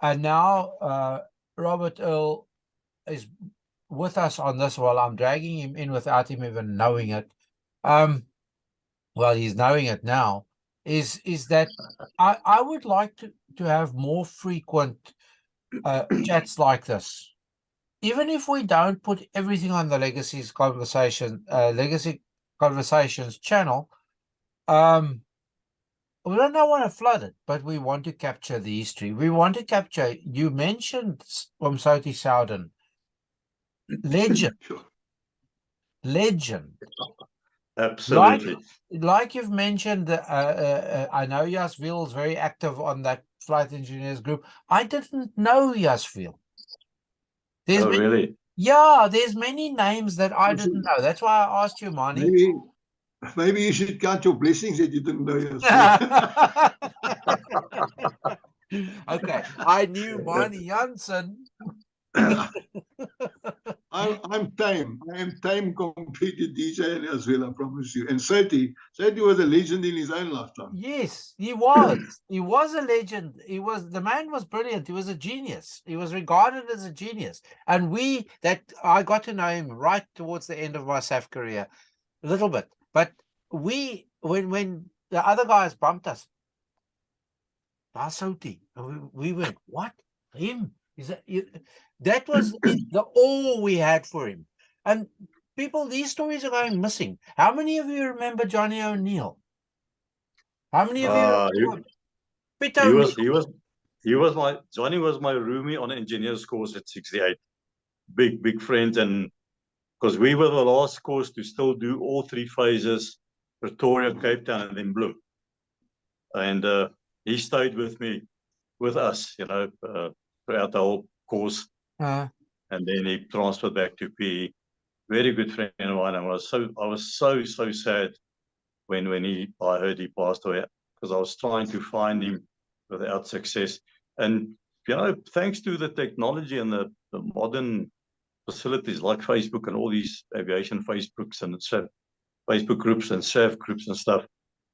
[SPEAKER 1] And now Robert Earle is with us on this. Well, I'm dragging him in without him even knowing it. Well, he's knowing it now. Is that I would like to have more frequent chats like this. Even if we don't put everything on the Legacy Conversations channel, we don't want to flood it, but we want to capture the history. We want to capture, you mentioned Umsoti Souden. Legend.
[SPEAKER 2] Sure.
[SPEAKER 1] Legend.
[SPEAKER 3] Absolutely.
[SPEAKER 1] Like you've mentioned, I know Jasville is very active on that flight engineers group. I didn't know Jasville.
[SPEAKER 3] Oh, really?
[SPEAKER 1] Yeah, there's many names that I didn't know. That's why I asked you, Manie.
[SPEAKER 2] Maybe you should count your blessings that you didn't know
[SPEAKER 1] Okay, I knew Manie Jansen.
[SPEAKER 2] I'm tame. I am tame compared to DJ as well, I promise you. And Soti was a legend in his own lifetime.
[SPEAKER 1] Yes, he was. He was a legend. The man was brilliant. He was a genius. He was regarded as a genius. And I got to know him right towards the end of my SAAF career, a little bit. But when the other guys bumped us, Soti, we went, what? Him? That was the awe we had for him. And people, these stories are going missing. How many of you remember Johnny O'Neill? How many of you?
[SPEAKER 3] Johnny was my roomie on engineer's course at 68. Big friends, and because we were the last course to still do all three phases, Pretoria, Cape Town, and then Bloem. And he stayed with us, throughout the whole course. And then he transferred back to PE. Very good friend of mine. I was so sad when I heard he passed away, because I was trying to find him without success. And thanks to the technology and the modern facilities like Facebook and all these aviation Facebooks and Facebook groups and SAAF groups and stuff,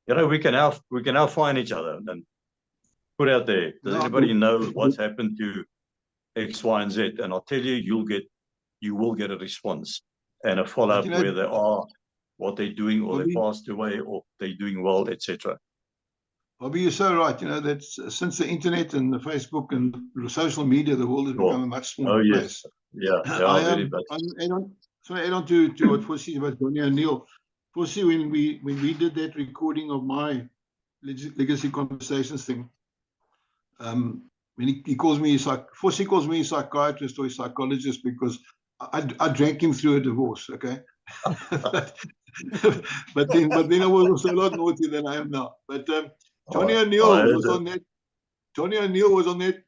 [SPEAKER 3] we can now find each other and put out there. Does anybody know what's happened to X, Y, and Z? And I'll tell you, you will get a response and a follow-up where they are, what they're doing, or they passed away, or they're doing well, etc.
[SPEAKER 2] Bobby, you're so right. That since the internet and the Facebook and social media, the world has become a much smaller place.
[SPEAKER 3] Yeah, very much.
[SPEAKER 2] So add on to what Vossie about Johnny O'Neill. Vossie, when we did that recording of my Legacy Conversations thing, when he calls me, Vossie calls me a psychiatrist or a psychologist because I drank him through a divorce. Okay. but then I was also a lot naughtier than I am now. But Johnny O'Neill was on that. Johnny O'Neill was on that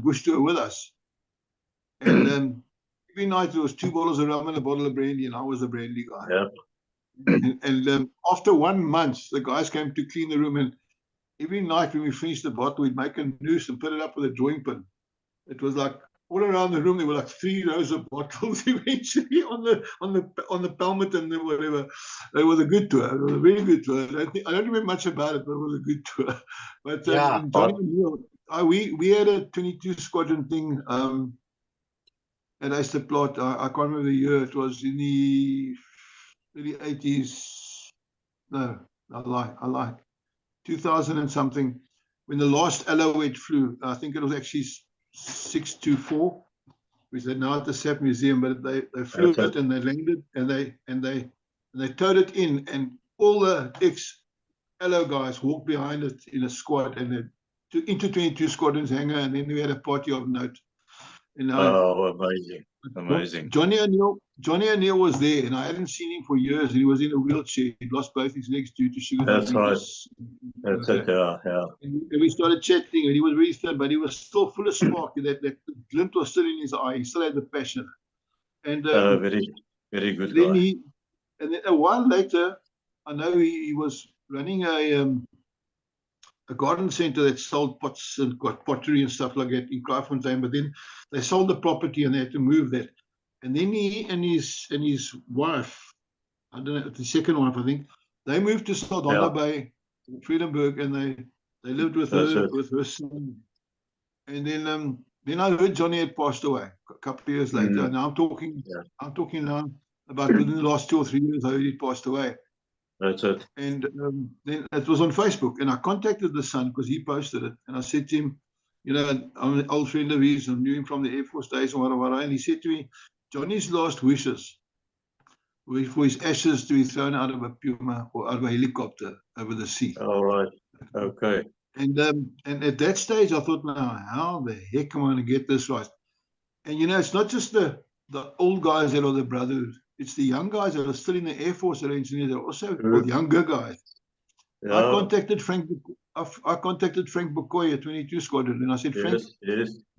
[SPEAKER 2] bush tour with us, and every night there was 2 bottles of rum and a bottle of brandy, and I was the brandy guy.
[SPEAKER 3] Yeah.
[SPEAKER 2] And after 1 month, the guys came to clean the room, and every night when we finished the bottle, we'd make a noose and put it up with a drawing pin. It was like all around the room there were like 3 rows of bottles eventually on the pelmet and whatever. It was a good tour. It was a very good tour. I don't remember much about it, but it was a good tour. But Johnny O'Neill, we had a 22 squadron thing at Easterplot. I can't remember the year. It was in the early 80s. No, I lie. 2000 and something. When the last Allo flew, I think it was actually 624, which is now at the SAAF Museum, but they flew it and they landed and they towed it in, and all the ex-Allo guys walked behind it in a squad, and into 22 squadrons hangar, and then we had a party of note.
[SPEAKER 3] Oh, amazing. Amazing.
[SPEAKER 2] Johnny O'Neill was there, and I hadn't seen him for years. And he was in a wheelchair. He lost both his legs due to sugar
[SPEAKER 3] That's right.
[SPEAKER 2] diabetes.
[SPEAKER 3] That's it. Yeah, yeah.
[SPEAKER 2] And we started chatting, and he was very thin, but he was still full of spark. That glint was still in his eye. He still had the passion. And
[SPEAKER 3] Very, very good
[SPEAKER 2] then
[SPEAKER 3] guy.
[SPEAKER 2] then a while later, I know he was running a garden center that sold pots and got pottery and stuff like that in Kraaifontein. But then they sold the property and they had to move that. And then he and his wife, I don't know, the second wife, I think, they moved to Saldanha Bay, Vredenburg, and they lived with her son. And then I heard Johnny had passed away a couple of years later. And I'm talking now about within the last 2 or 3 years, I heard he passed away.
[SPEAKER 3] That's it.
[SPEAKER 2] And then it was on Facebook, and I contacted the son because he posted it. And I said to him, you know, I'm an old friend of his, I knew him from the Air Force days and whatever. And he said to me, Johnny's last wishes were for his ashes to be thrown out of a Puma or out of a helicopter over the sea.
[SPEAKER 3] All right. Okay.
[SPEAKER 2] And at that stage, I thought, now, how the heck am I going to get this right? And, you know, it's not just the old guys that are the Brotherhood. It's the young guys that are still in the Air Force that are engineers. They're also called younger guys.
[SPEAKER 3] Yeah.
[SPEAKER 2] I contacted Frank Bukoya, 22 Squadron, and I said, Frank,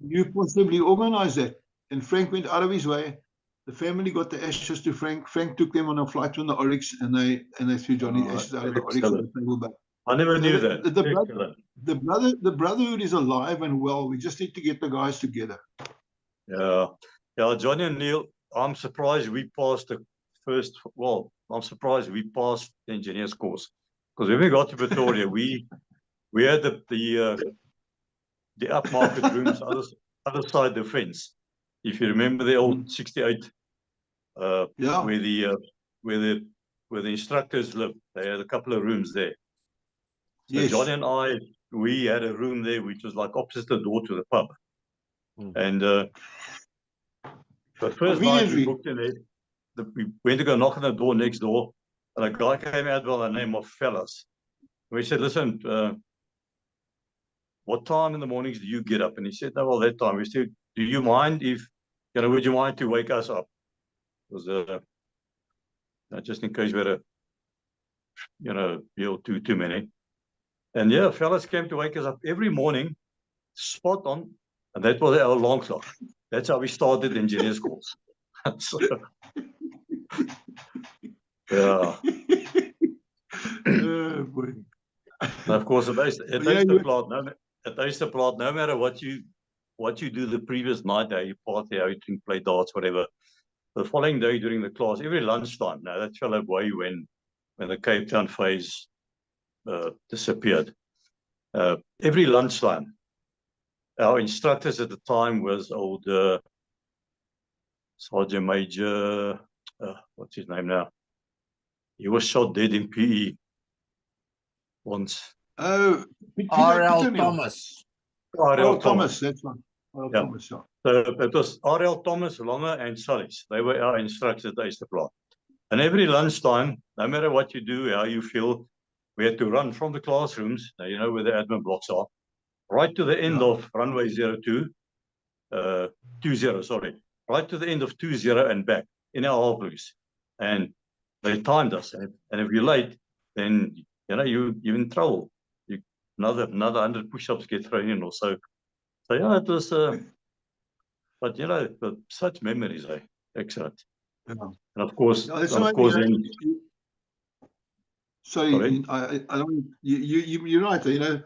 [SPEAKER 2] you possibly organize that. And Frank went out of his way. The family got the ashes to Frank. Frank took them on a flight from the Oryx, and they threw Johnny's ashes out of the Oryx on the table back.
[SPEAKER 3] I never knew that.
[SPEAKER 2] The Brotherhood is alive and well. We just need to get the guys together.
[SPEAKER 3] Yeah. Yeah, Johnny and Neil, I'm surprised we passed the first, well, I'm surprised we passed the engineer's course. Because when we got to Pretoria, we had the upmarket rooms other side the fence. If you remember the old 68, where the instructors lived, they had a couple of rooms there. So yes. Johnny and I, we had a room there which was like opposite the door to the pub. And the first night we booked in there, we went to go knock on the door next door, and a guy came out by the name of Fellas. We said, listen, what time in the mornings do you get up? And he said, no, well, that time. We said, do you mind if, you know, would you mind to wake us up? It was just in case we had a, you know, deal too many. And yeah, Fellas came to wake us up every morning, spot on, and that was our alarm clock. That's how we started engineer's course. So, yeah. And of course, at Oysterplaat, no matter what you do the previous night, how you party, how you drink, play darts, whatever, the following day during the class, every lunchtime, now that fell away when the Cape Town phase disappeared. Every lunchtime, our instructors at the time was old Sergeant Major, what's his name now? He was shot dead in PE once.
[SPEAKER 2] Oh,
[SPEAKER 1] Earle Thomas.
[SPEAKER 2] Earle Thomas, that's one.
[SPEAKER 3] Thomas, yeah. So it was Earle Thomas, Longer, and Sullies. They were our instructors at Oysterplaat. And every lunchtime, no matter what you do, how you feel, we had to run from the classrooms, you know where the admin blocks are, right to the end of runway 20, sorry. Right to the end of 20 and back in our half loose. And they timed us. And if you're late, then, you know, you're in trouble. Another 100 push-ups get thrown in or so. So, yeah, it was, but, you know, such memories, excellent. Yeah. And of course,
[SPEAKER 2] sorry, I don't, you're right, you know,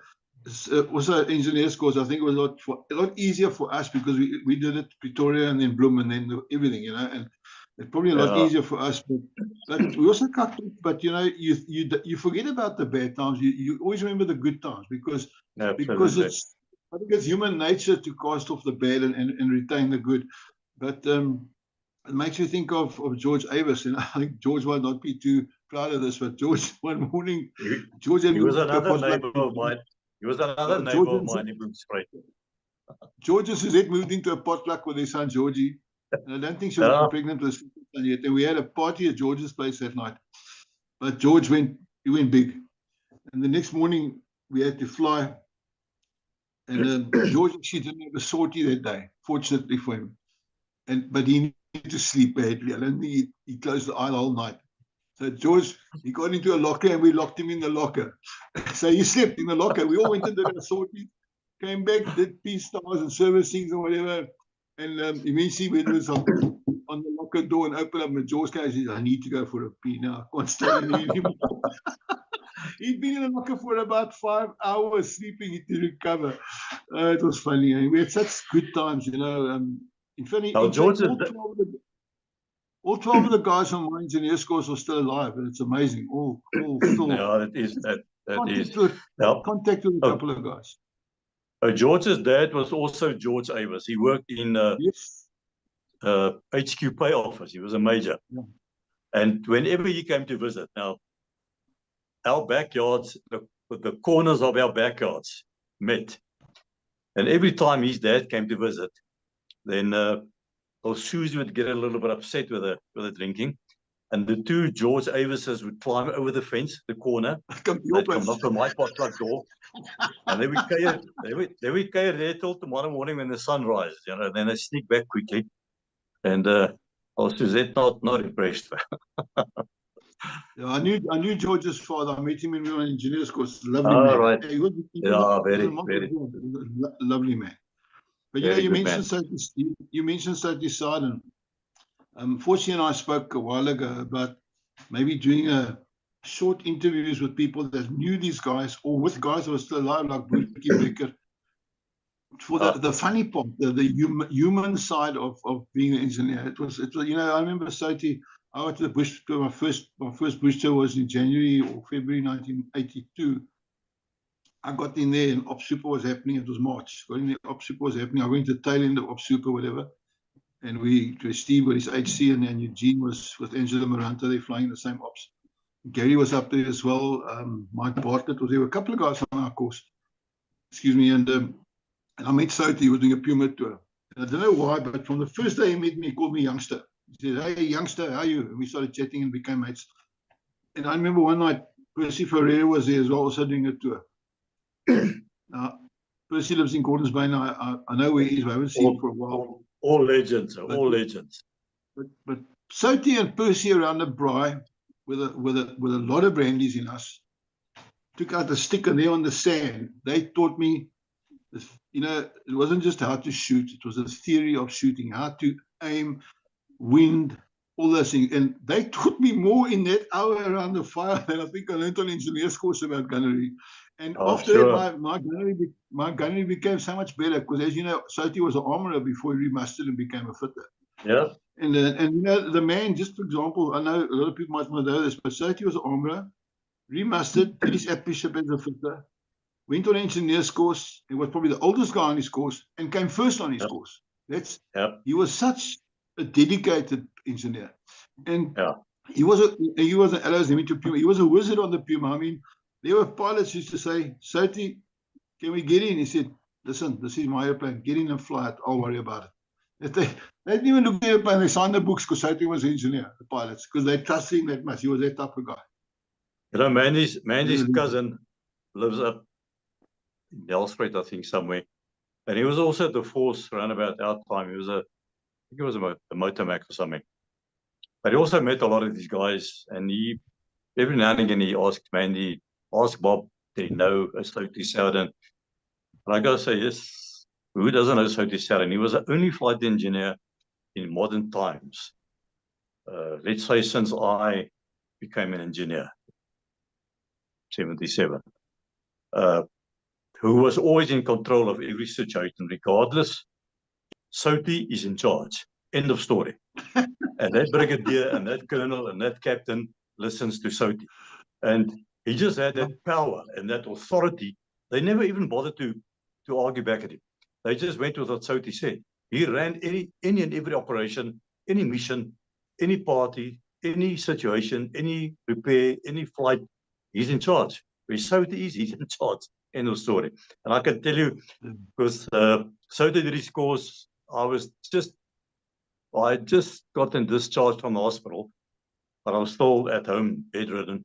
[SPEAKER 2] also engineer's course, I think it was a lot easier for us because we did it Pretoria and then Bloem and then everything, you know, and it's probably a lot easier for us, but we also cut it, but you know, you forget about the bad times, you always remember the good times because it's, I think it's human nature to cast off the bad and retain the good. But it makes you think of George Avis, and I think George might not be too proud of this, but George, one morning,
[SPEAKER 3] he was another neighbor of mine. He was another neighbor of mine in Bloemspruit.
[SPEAKER 2] George and Suzette moved into a potluck with their son Georgie, and I don't think she was pregnant with his son yet. And we had a party at George's place that night. But George went big. And the next morning we had to fly. And George actually didn't have a sortie that day, fortunately for him. but he needed to sleep badly. I don't think he closed the eye all night. So George, he got into a locker and we locked him in the locker. So he slept in the locker. We all went into the sortie, came back, did peace stars and servicings and whatever. And eventually we was on the locker door and opened up, and George came and said, I need to go for a pee now. I can't stay in here anymore. He'd been in the locker for about 5 hours sleeping to recover. It was funny. We had such good times, you know. In fact, all 12 of the guys on my engineer course are still alive, and it's amazing. All still.
[SPEAKER 3] Yeah, that is.
[SPEAKER 2] Contact with a couple of guys.
[SPEAKER 3] George's dad was also George Avis. He worked in
[SPEAKER 2] Yes.
[SPEAKER 3] HQ pay office. He was a major.
[SPEAKER 2] Yeah.
[SPEAKER 3] And whenever he came to visit, now, our backyards, the corners of our backyards met. And every time his dad came to visit, then Susie would get a little bit upset with the drinking. And the two George Avises would climb over the fence, the corner. They'd come knock on my potluck door. And they would carry there till tomorrow morning when the sun rises, you know. Then they sneak back quickly. And Suzette not impressed.
[SPEAKER 2] Yeah, I knew George's father. I met him in an engineer's course. Lovely
[SPEAKER 3] man.
[SPEAKER 2] Right.
[SPEAKER 3] He was very.
[SPEAKER 2] Lovely man. But you know, you mentioned Sophie Sarden. Vossie and I spoke a while ago about maybe doing a short interviews with people that knew these guys, or with guys that were still alive, like Boertjie Becker. For the funny part, the human side of being an engineer. It was you know, I remember Sophie. I went to the bush. My first bush tour was in January or February 1982. I got in there and Op Super was happening. It was March. Got in there, Op Super was happening. I went to the tail end of Op Super, whatever. And Steve with his HC, and Eugene was with Angela Maranta. They flying the same ops. Gary was up there as well. Mike Bartlett was there. A couple of guys on our course. Excuse me. And I met Sophie. He was doing a Puma tour. And I don't know why, but from the first day he met me, he called me youngster. He said, "Hey, youngster, how are you?" And we started chatting and became mates. And I remember one night, Percy Ferreira was there as well, also doing a tour. Now, Percy lives in Gordons Bay now. I know where he is, but I haven't seen him for a while.
[SPEAKER 3] All legends, all legends.
[SPEAKER 2] But Sophie and Percy around the braai with a lot of brandies in us took out the stick, and there on the sand, they taught me, you know, it wasn't just how to shoot, it was a theory of shooting, how to aim, wind, all those things. And they taught me more in that hour around the fire than I think I learned on engineer's course about gunnery. And after that, my gunnery became so much better, because, as you know, Sophie was an armorer before he remastered and became a fitter.
[SPEAKER 3] Yeah.
[SPEAKER 2] And you know, the man, just for example, I know a lot of people might not know this, but Sophie was an armorer, remastered, did his apprenticeship as a fitter, went on an engineer's course, he was probably the oldest guy on his course, and came first on his course. He was such a dedicated engineer. And he was an Allo's Puma. He was a wizard on the Puma. I mean, there were pilots who used to say, "Sophie, can we get in?" He said, "Listen, this is my airplane. Get in and fly it. I'll worry about it." They didn't even look at the airplane. They signed the books because Sophie was an engineer, the pilots, because they trusted him that much. He was that type of guy.
[SPEAKER 3] You know, Manie's cousin lives up in Nelspruit, I think, somewhere. And he was also at the force around about our time. I think he was a motormac or something. But he also met a lot of these guys, and every now and again he asked Manie, ask Bob, did he know Sophie Sarden? And I gotta say, yes, who doesn't know Sophie Sarden? He was the only flight engineer in modern times, let's say since I became an engineer, 77, who was always in control of every situation, regardless. Sophie is in charge. End of story. And that brigadier and that colonel and that captain listens to Sophie. And he just had that power and that authority. They never even bothered to argue back at him. They just went with what Sophie said. He ran any and every operation, any mission, any party, any situation, any repair, any flight. He's in charge. Where Sophie is, he's in charge. End of story. And I can tell you, because Sophie did his course, I just gotten discharged from the hospital, but I was still at home, bedridden.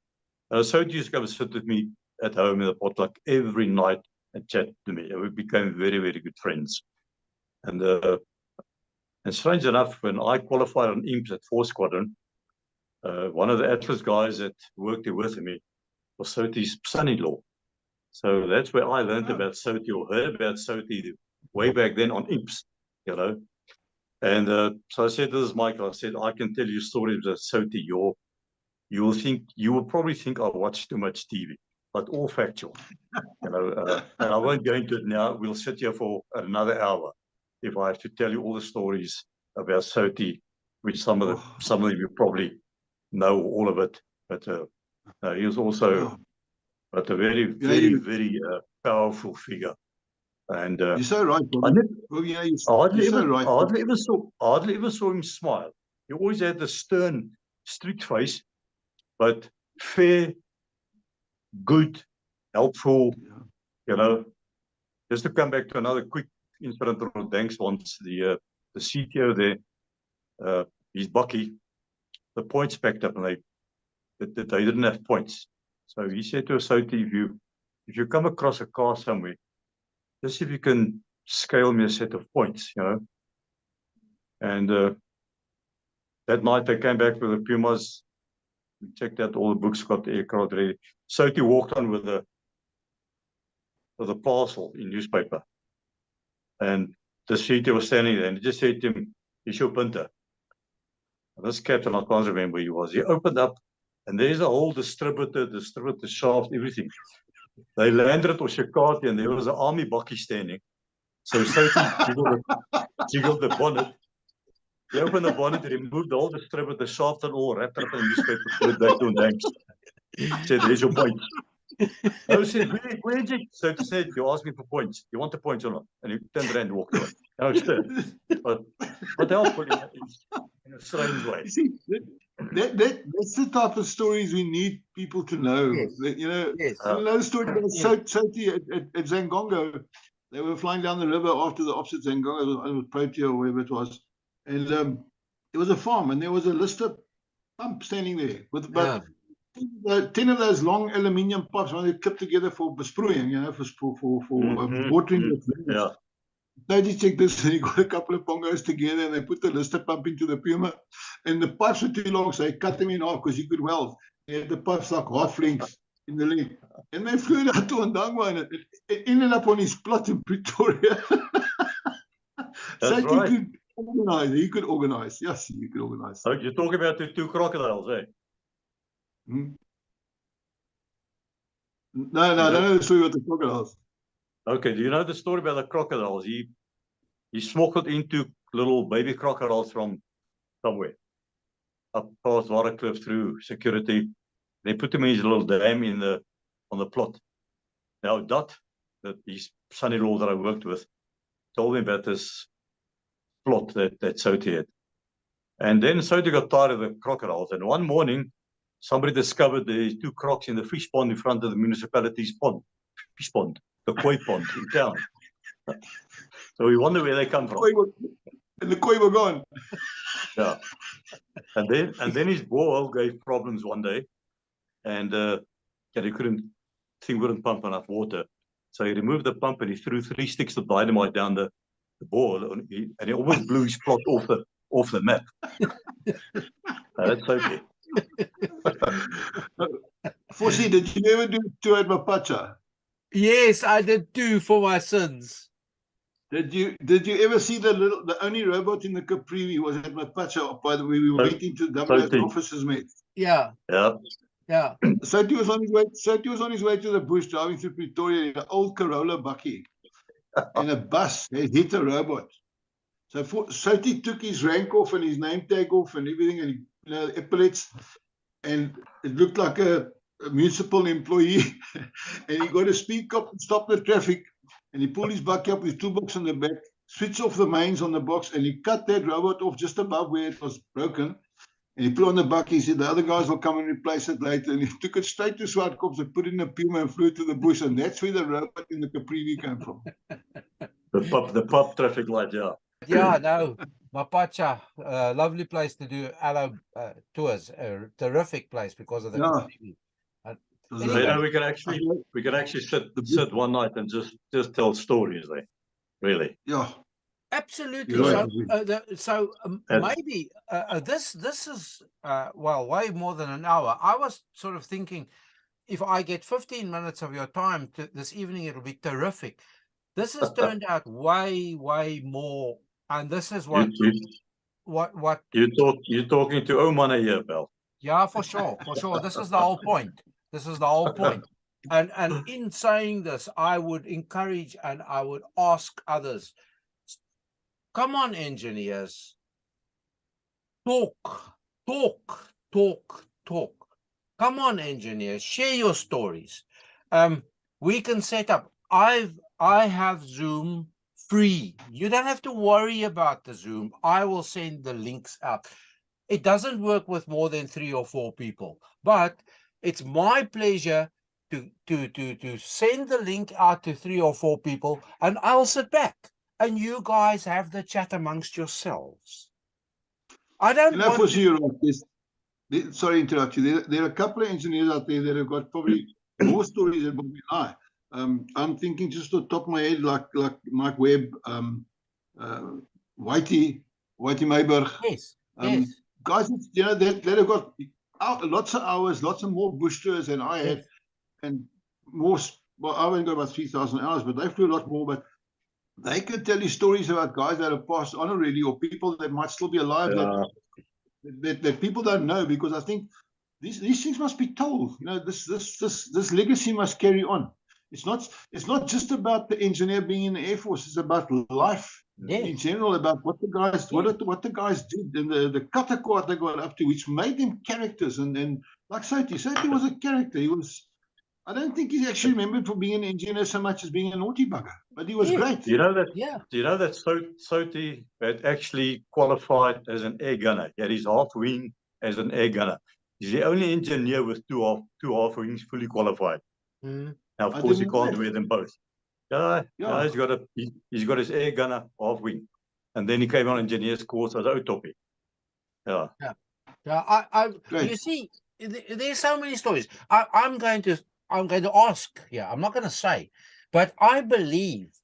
[SPEAKER 3] Sophie used to come and sit with me at home in the potluck every night and chat to me. And we became very, very good friends. And And strange enough, when I qualified on IMPS at 4 Squadron, one of the Atlas guys that worked there with me was Soti's son-in-law. So that's where I learned about Soti, or heard about Soti way back then on IMPS, you know. And so I said, this is Michael. I said, I can tell you stories about Soti. You will probably think I watch too much TV, but all factual, you know. And I won't go into it now. We'll sit here for another hour if I have to tell you all the stories about Soti, which some of you probably know all of it. But he was also a very, very powerful figure. And
[SPEAKER 2] you're so right, Bobby. You're so right.
[SPEAKER 3] I hardly ever saw him smile. He always had the stern, strict face, but fair, good, helpful, you know. Just to come back to another quick incident on Danks once, the CTO there, his bucky, the points packed up, and they didn't have points. So he said to us, Soti, if you come across a car somewhere, just see if you can scale me a set of points, you know. And that night they came back with the Pumas. We checked out all the books, got the aircraft ready. Soti walked on with a parcel in newspaper. And the CTO was standing there, and he just said to him, "Is your punter?" And this captain, I can't remember who he was. He opened up, and there's a whole distributor shaft, everything. They landed at Oshakati, and there was an army bucky standing. So Soti jiggled the bonnet. He opened the bonnet, he removed the whole distributor shaft and all, wrapped it up in the newspaper, put it back to Danks. Said, "There's your points." I said, where did you? So he said, "You asked me for points. You want the points or not?" And he turned around and walked away. I was there. But helpful in a strange way.
[SPEAKER 2] See, that's the type of stories we need people to know.
[SPEAKER 1] Yes.
[SPEAKER 2] You know,
[SPEAKER 1] Yes.
[SPEAKER 2] you know the story about Soti at Zangongo. They were flying down the river after the ops at Zangongo, it was Protea or wherever it was. And it was a farm, and there was a lister pump standing there with about 10 of those long aluminium pipes, when they clipped together for besproeiing, you know, for watering.
[SPEAKER 3] Yeah.
[SPEAKER 2] Now you check this, and he got a couple of pongos together, and they put the lister pump into the Puma, and the pipes were too long, so they cut them in half because you could weld. They had the pipes like half lengths in the length, and they flew out to Ondangwa, and it ended up on his plot in Pretoria. So
[SPEAKER 3] right.
[SPEAKER 2] he could organize. Yes, he could organize.
[SPEAKER 3] Oh, you're talking about the 2 crocodiles, eh?
[SPEAKER 2] No, I don't know the story about the crocodiles.
[SPEAKER 3] Okay, do you know the story about the crocodiles? He smuggled into little baby crocodiles from somewhere up past Waterkloof through security. They put them in his little dam on the plot. Now Dot, his son-in-law that I worked with, told me about this plot that Soti had. And then Soti got tired of the crocodiles, and one morning somebody discovered there's 2 crocs in the fish pond in front of the municipality's fish pond, the koi pond in town. So we wonder where they come from.
[SPEAKER 2] And the koi were gone.
[SPEAKER 3] Yeah. And then his borehole gave problems one day, and thing wouldn't pump enough water. So he removed the pump and he threw 3 sticks of dynamite down the borehole, and he almost blew his plot off the map. That's okay.
[SPEAKER 2] Vossie, did you ever do a tour at Mapacha?
[SPEAKER 1] Yes, I did too, for my sins.
[SPEAKER 2] Did you ever see the only robot in the Capri was at Mapacha? By the way, we went into the officers' mess.
[SPEAKER 1] Yeah.
[SPEAKER 3] Yeah.
[SPEAKER 1] Yeah.
[SPEAKER 2] Soti was on his way to the bush, driving through Pretoria in an old Corolla bucky, and a bus had hit a robot. So Soti took his rank off and his name tag off and everything, and epaulets, and it looked like a municipal employee. And he got a speed cop and stopped the traffic, and he pulled his bucky up with 2 books on the back, switched off the mains on the box, and he cut that robot off just above where it was broken. And he put on the bucky. He said the other guys will come and replace it later. And he took it straight to Swartkops and put it in a Puma and flew to the bush. And that's where the robot in the Capri came from.
[SPEAKER 3] The pub traffic light, yeah.
[SPEAKER 1] Yeah, no. Mapacha, lovely place to do Allo tours. A terrific place because of the Capri.
[SPEAKER 3] Anyway. You know, we can actually sit one night and just tell stories there. Really.
[SPEAKER 2] Yeah.
[SPEAKER 1] Absolutely.
[SPEAKER 2] You're
[SPEAKER 1] So,
[SPEAKER 2] right.
[SPEAKER 3] And-
[SPEAKER 1] maybe this is well, way more than an hour. I was sort of thinking, if I get 15 minutes of your time this evening, it'll be terrific. This has turned out way more, and this is what
[SPEAKER 3] You're talking to Manie here, pal.
[SPEAKER 1] Yeah, for sure. This is the whole point. This is the whole point. And in saying this, I would encourage and I would ask others, come on, engineers, talk. Come on, engineers, share your stories. We can set up. I have Zoom free. You don't have to worry about the Zoom. I will send the links out. It doesn't work with more than 3 or 4 people, but it's my pleasure to send the link out to 3 or 4 people, and I'll sit back and you guys have the chat amongst yourselves. I don't want
[SPEAKER 2] For sure, sorry to interrupt you. There are a couple of engineers out there that have got probably more stories than Bobby and I. I'm thinking just on the top of my head, like Mike Webb, Whitey Mayberg.
[SPEAKER 1] Yes.
[SPEAKER 2] Guys, that have got lots of hours, lots of more bush tours than I had, and more. Well, I haven't got about 3,000 hours, but they flew a lot more. But they can tell you stories about guys that have passed on already, or people that might still be alive that people don't know, because I think these things must be told. This legacy must carry on. It's not just about the engineer being in the Air Force. It's about life in general, about what the guys did, and the katakwat they got up to, which made them characters. And like Soti was a character. I don't think he's actually remembered for being an engineer so much as being a naughty bugger, but he was great.
[SPEAKER 3] You know that Soti had actually qualified as an air gunner. He had his half wing as an air gunner. He's the only engineer with two half wings fully qualified. Now, of course, he can't wear them both. He's got his air gunner half wing, and then he came on engineer's course as Otopi.
[SPEAKER 1] You see, there's so many stories. I'm going to ask. I'm not going to say, but I believe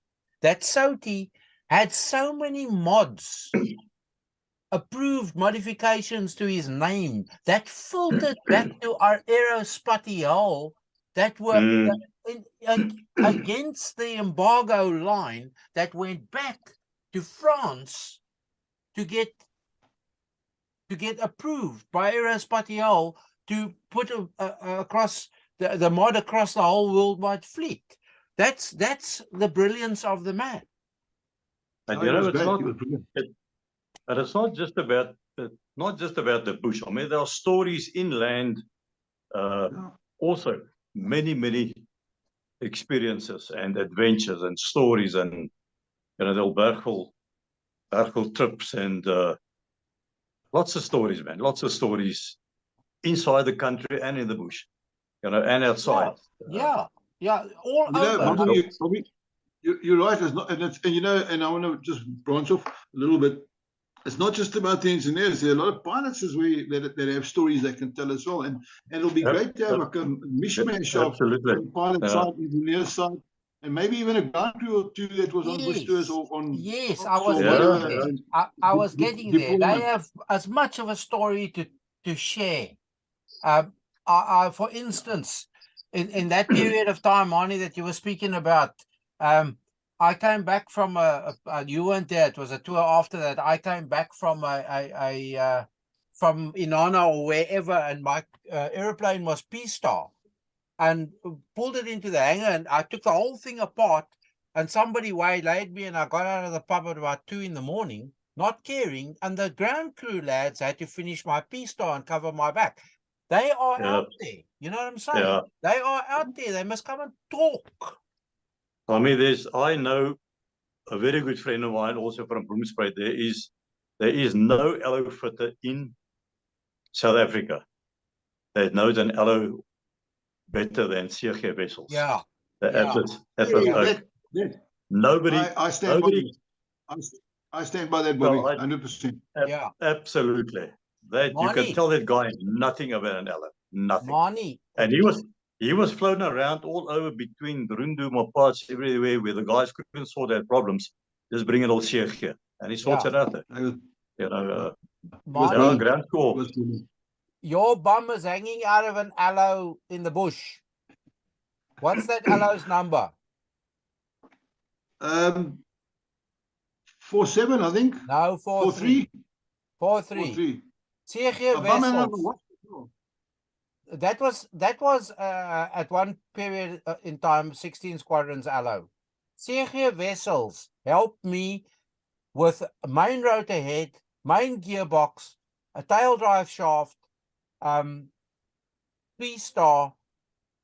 [SPEAKER 1] that Soti had so many mods, approved modifications to his name that filtered back to our Aerospati hole that were against the embargo line, that went back to France to get approved by Aerospati hole to put across the mod across the whole worldwide fleet. That's the brilliance of the man.
[SPEAKER 3] And it's not just about the bush. I mean, there are stories inland, also many experiences and adventures and stories, and the Bergel trips, and lots of stories, man. Lots of stories inside the country and in the bush, and outside.
[SPEAKER 1] All over.
[SPEAKER 2] You're right. It's not, and I want to just branch off a little bit. It's not just about the engineers. There are a lot of pilots as well that have stories they can tell as well, and it'll be great to have like a mishmash of pilot side, engineer side, and maybe even a ground crew or two that was on bush tours or on.
[SPEAKER 1] Yes, I was getting there. I was getting there. They have as much of a story to share. For instance, in that period of time, Manie, that you were speaking about, I came back from you weren't there. It was a tour after that. I came back from from Inanna or wherever, and my airplane was P-Star, and pulled it into the hangar, and I took the whole thing apart, and somebody waylaid me, and I got out of the pub at about 2 in the morning, not caring, and the ground crew lads had to finish my P-Star and cover my back. They are out there. You know what I'm saying? They are out there. They must come and talk.
[SPEAKER 3] I mean, I know a very good friend of mine, also from Bloomsbury. There is no Allo fitter in South Africa that knows an Allo better than CG vessels. Nobody.
[SPEAKER 2] I stand by that, Bobby. 100%.
[SPEAKER 3] Absolutely. That Manie, you can tell that guy nothing about an Allo. Nothing.
[SPEAKER 1] Manie.
[SPEAKER 3] And he was flown around all over between Rundu, Mapats, everywhere where the guys couldn't sort out problems. Just bring it all CG here. and he sorts it out.
[SPEAKER 2] I was,
[SPEAKER 3] You know,
[SPEAKER 1] Manie,
[SPEAKER 3] ground score.
[SPEAKER 2] was,
[SPEAKER 1] your bum is hanging out of an aloe in the bush. What's that aloe's number?
[SPEAKER 2] 4-7, I think.
[SPEAKER 1] No, 4-3. 4-3.
[SPEAKER 2] 4-3.
[SPEAKER 1] CG vessels. That was at one period in time 16 squadrons aloe. CG vessels helped me with a main rotor head, main gearbox, a tail drive shaft, 3-star,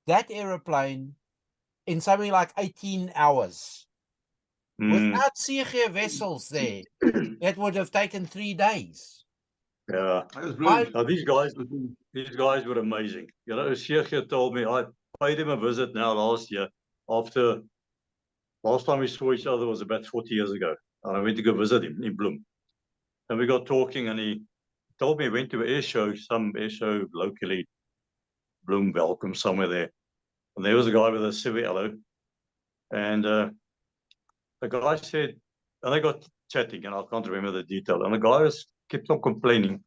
[SPEAKER 1] that aeroplane in something like 18 hours. Without CG vessels there, it would have taken 3 days.
[SPEAKER 3] Yeah.
[SPEAKER 2] I was brilliant.
[SPEAKER 3] Now, these guys were amazing. You know, Sheikh told me, I paid him a visit now last year. After last time we saw each other was about 40 years ago. And I went to go visit him in Bloem. And we got talking, and he told me he went to an air show, some air show locally, Bloem, Welcome, somewhere there. And there was a guy with a Civi Allo. And the guy said, and they got chatting, and I can't remember the detail. And the guy kept on complaining.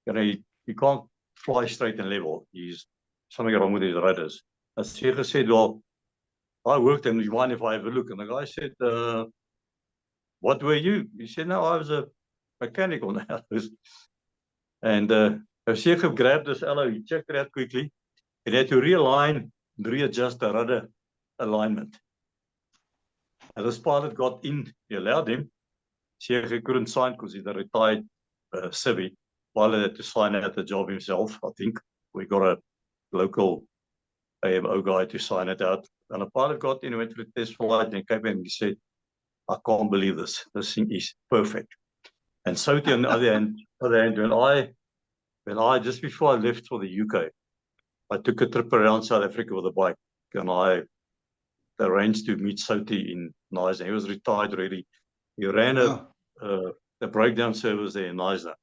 [SPEAKER 3] You know, he can't fly straight and level. He's something wrong with his rudders. And Sheikh said, well, I worked, and you mind if I have a look? And the guy said, what were you? He said, no, I was a mechanic on the Allos. And Sheikh grabbed this Allo, he checked it out quickly. He had to realign, readjust the rudder alignment. And this pilot got in, he allowed him. Sheikh couldn't sign because he's a retired civvy. Pilot had to sign out the job himself, I think. We got a local AMO guy to sign it out. And the pilot got in, went to the test flight, and came in and he said, I can't believe this. This thing is perfect. And so on the other hand, when I just before I left for the UK, I took a trip around South Africa with a bike, and I arranged to meet Soti in Knysna. He was retired already. He ran a breakdown service there in Knysna.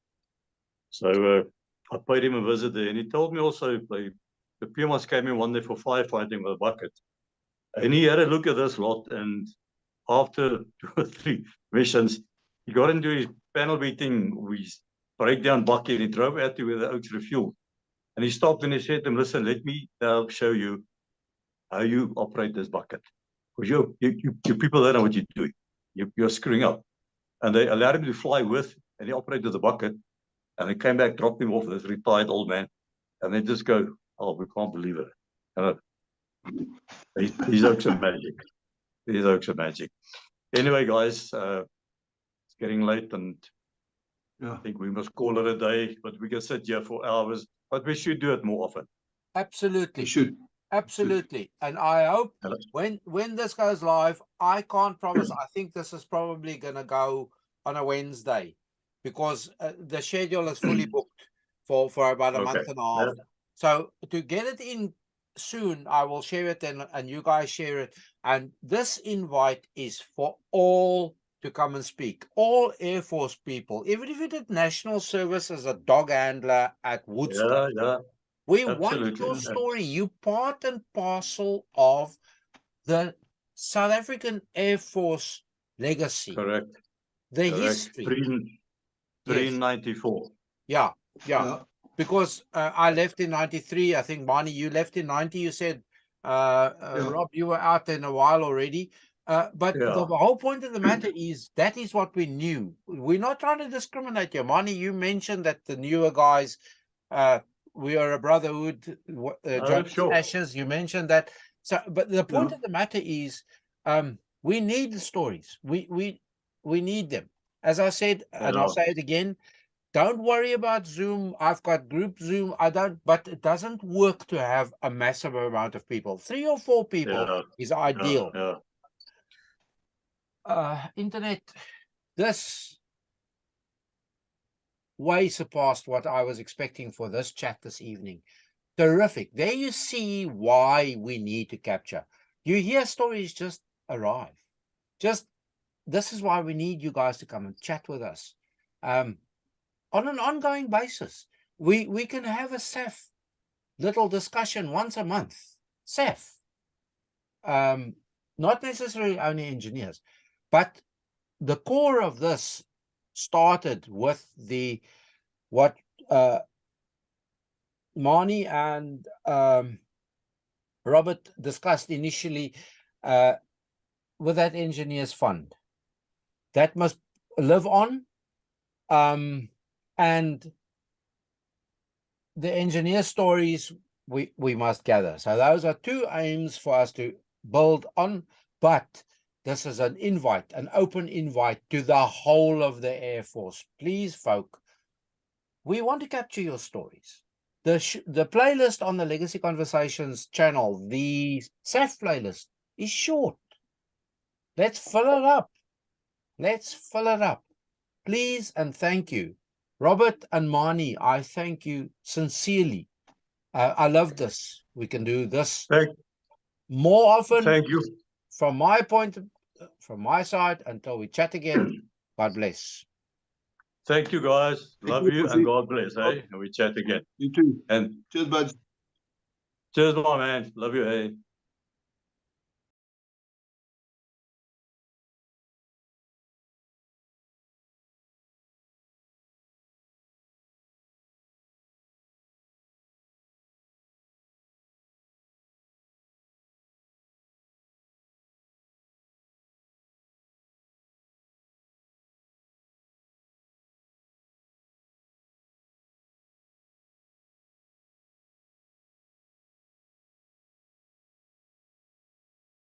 [SPEAKER 3] So I paid him a visit there, and he told me also the PMOs came in one day for firefighting with a bucket. And he had a look at this lot, and after 2 or 3 missions, he got into his panel beating with his breakdown bucket, and he drove out to where the oaks refueled. And he stopped and he said to him, listen, let me show you how you operate this bucket. Because you people don't know what you're doing. You're screwing up. And they allowed him to fly with, and he operated the bucket. And they came back, dropped him off, this retired old man. And they just go, oh, we can't believe it. These oaks are magic. These oaks are magic. Anyway, guys, it's getting late, and I think we must call it a day. But we can sit here for hours. But we should do it more often.
[SPEAKER 1] Absolutely.
[SPEAKER 2] We should.
[SPEAKER 1] Absolutely. And I hope when this goes live, I can't promise. I think this is probably going to go on a Wednesday, because the schedule is fully booked for about a month and a half. Yeah. So to get it in soon, I will share it, and you guys share it. And this invite is for all to come and speak. All Air Force people, even if you did national service as a dog handler at Woodstock.
[SPEAKER 3] Yeah.
[SPEAKER 1] We want your story. You part and parcel of the South African Air Force legacy.
[SPEAKER 3] Correct.
[SPEAKER 1] The history.
[SPEAKER 3] Pre-94.
[SPEAKER 1] Yeah. Because I left in 93. I think, Manie, you left in 90. You said, Rob, you were out in a while already. But the whole point of the matter is that is what we knew. We're not trying to discriminate here. Manie, you mentioned that the newer guys... we are a brotherhood,
[SPEAKER 3] sure.
[SPEAKER 1] Ashes, you mentioned that. So, but the point of the matter is, we need the stories. We need them. As I said, and I'll say it again, don't worry about Zoom. I've got group Zoom. But it doesn't work to have a massive amount of people. 3 or 4 people is ideal. Internet, this way surpassed what I was expecting for this chat this evening. Terrific. There you see why we need to capture. You hear stories just arrive. This is why we need you guys to come and chat with us on an ongoing basis. We can have a SAAF little discussion once a month. SAAF. Not necessarily only engineers, but the core of this started with what Manie and Robert discussed initially with that engineers fund. That must live on, and the engineer stories we must gather. So those are two aims for us to build on, but this is an invite, an open invite to the whole of the Air Force. Please, folk, we want to capture your stories. The playlist on the Legacy Conversations channel, the SAAF playlist, is short. Let's fill it up. Let's fill it up. Please and thank you. Robert and Manie, I thank you sincerely. I love this. We can do this more often.
[SPEAKER 3] Thank you.
[SPEAKER 1] From my side, until we chat again. God bless.
[SPEAKER 3] Thank you, guys. Love you and God bless. Hey, and we chat again.
[SPEAKER 2] You too.
[SPEAKER 3] And
[SPEAKER 2] Cheers, buds.
[SPEAKER 3] cheers, my man. Love you. Hey.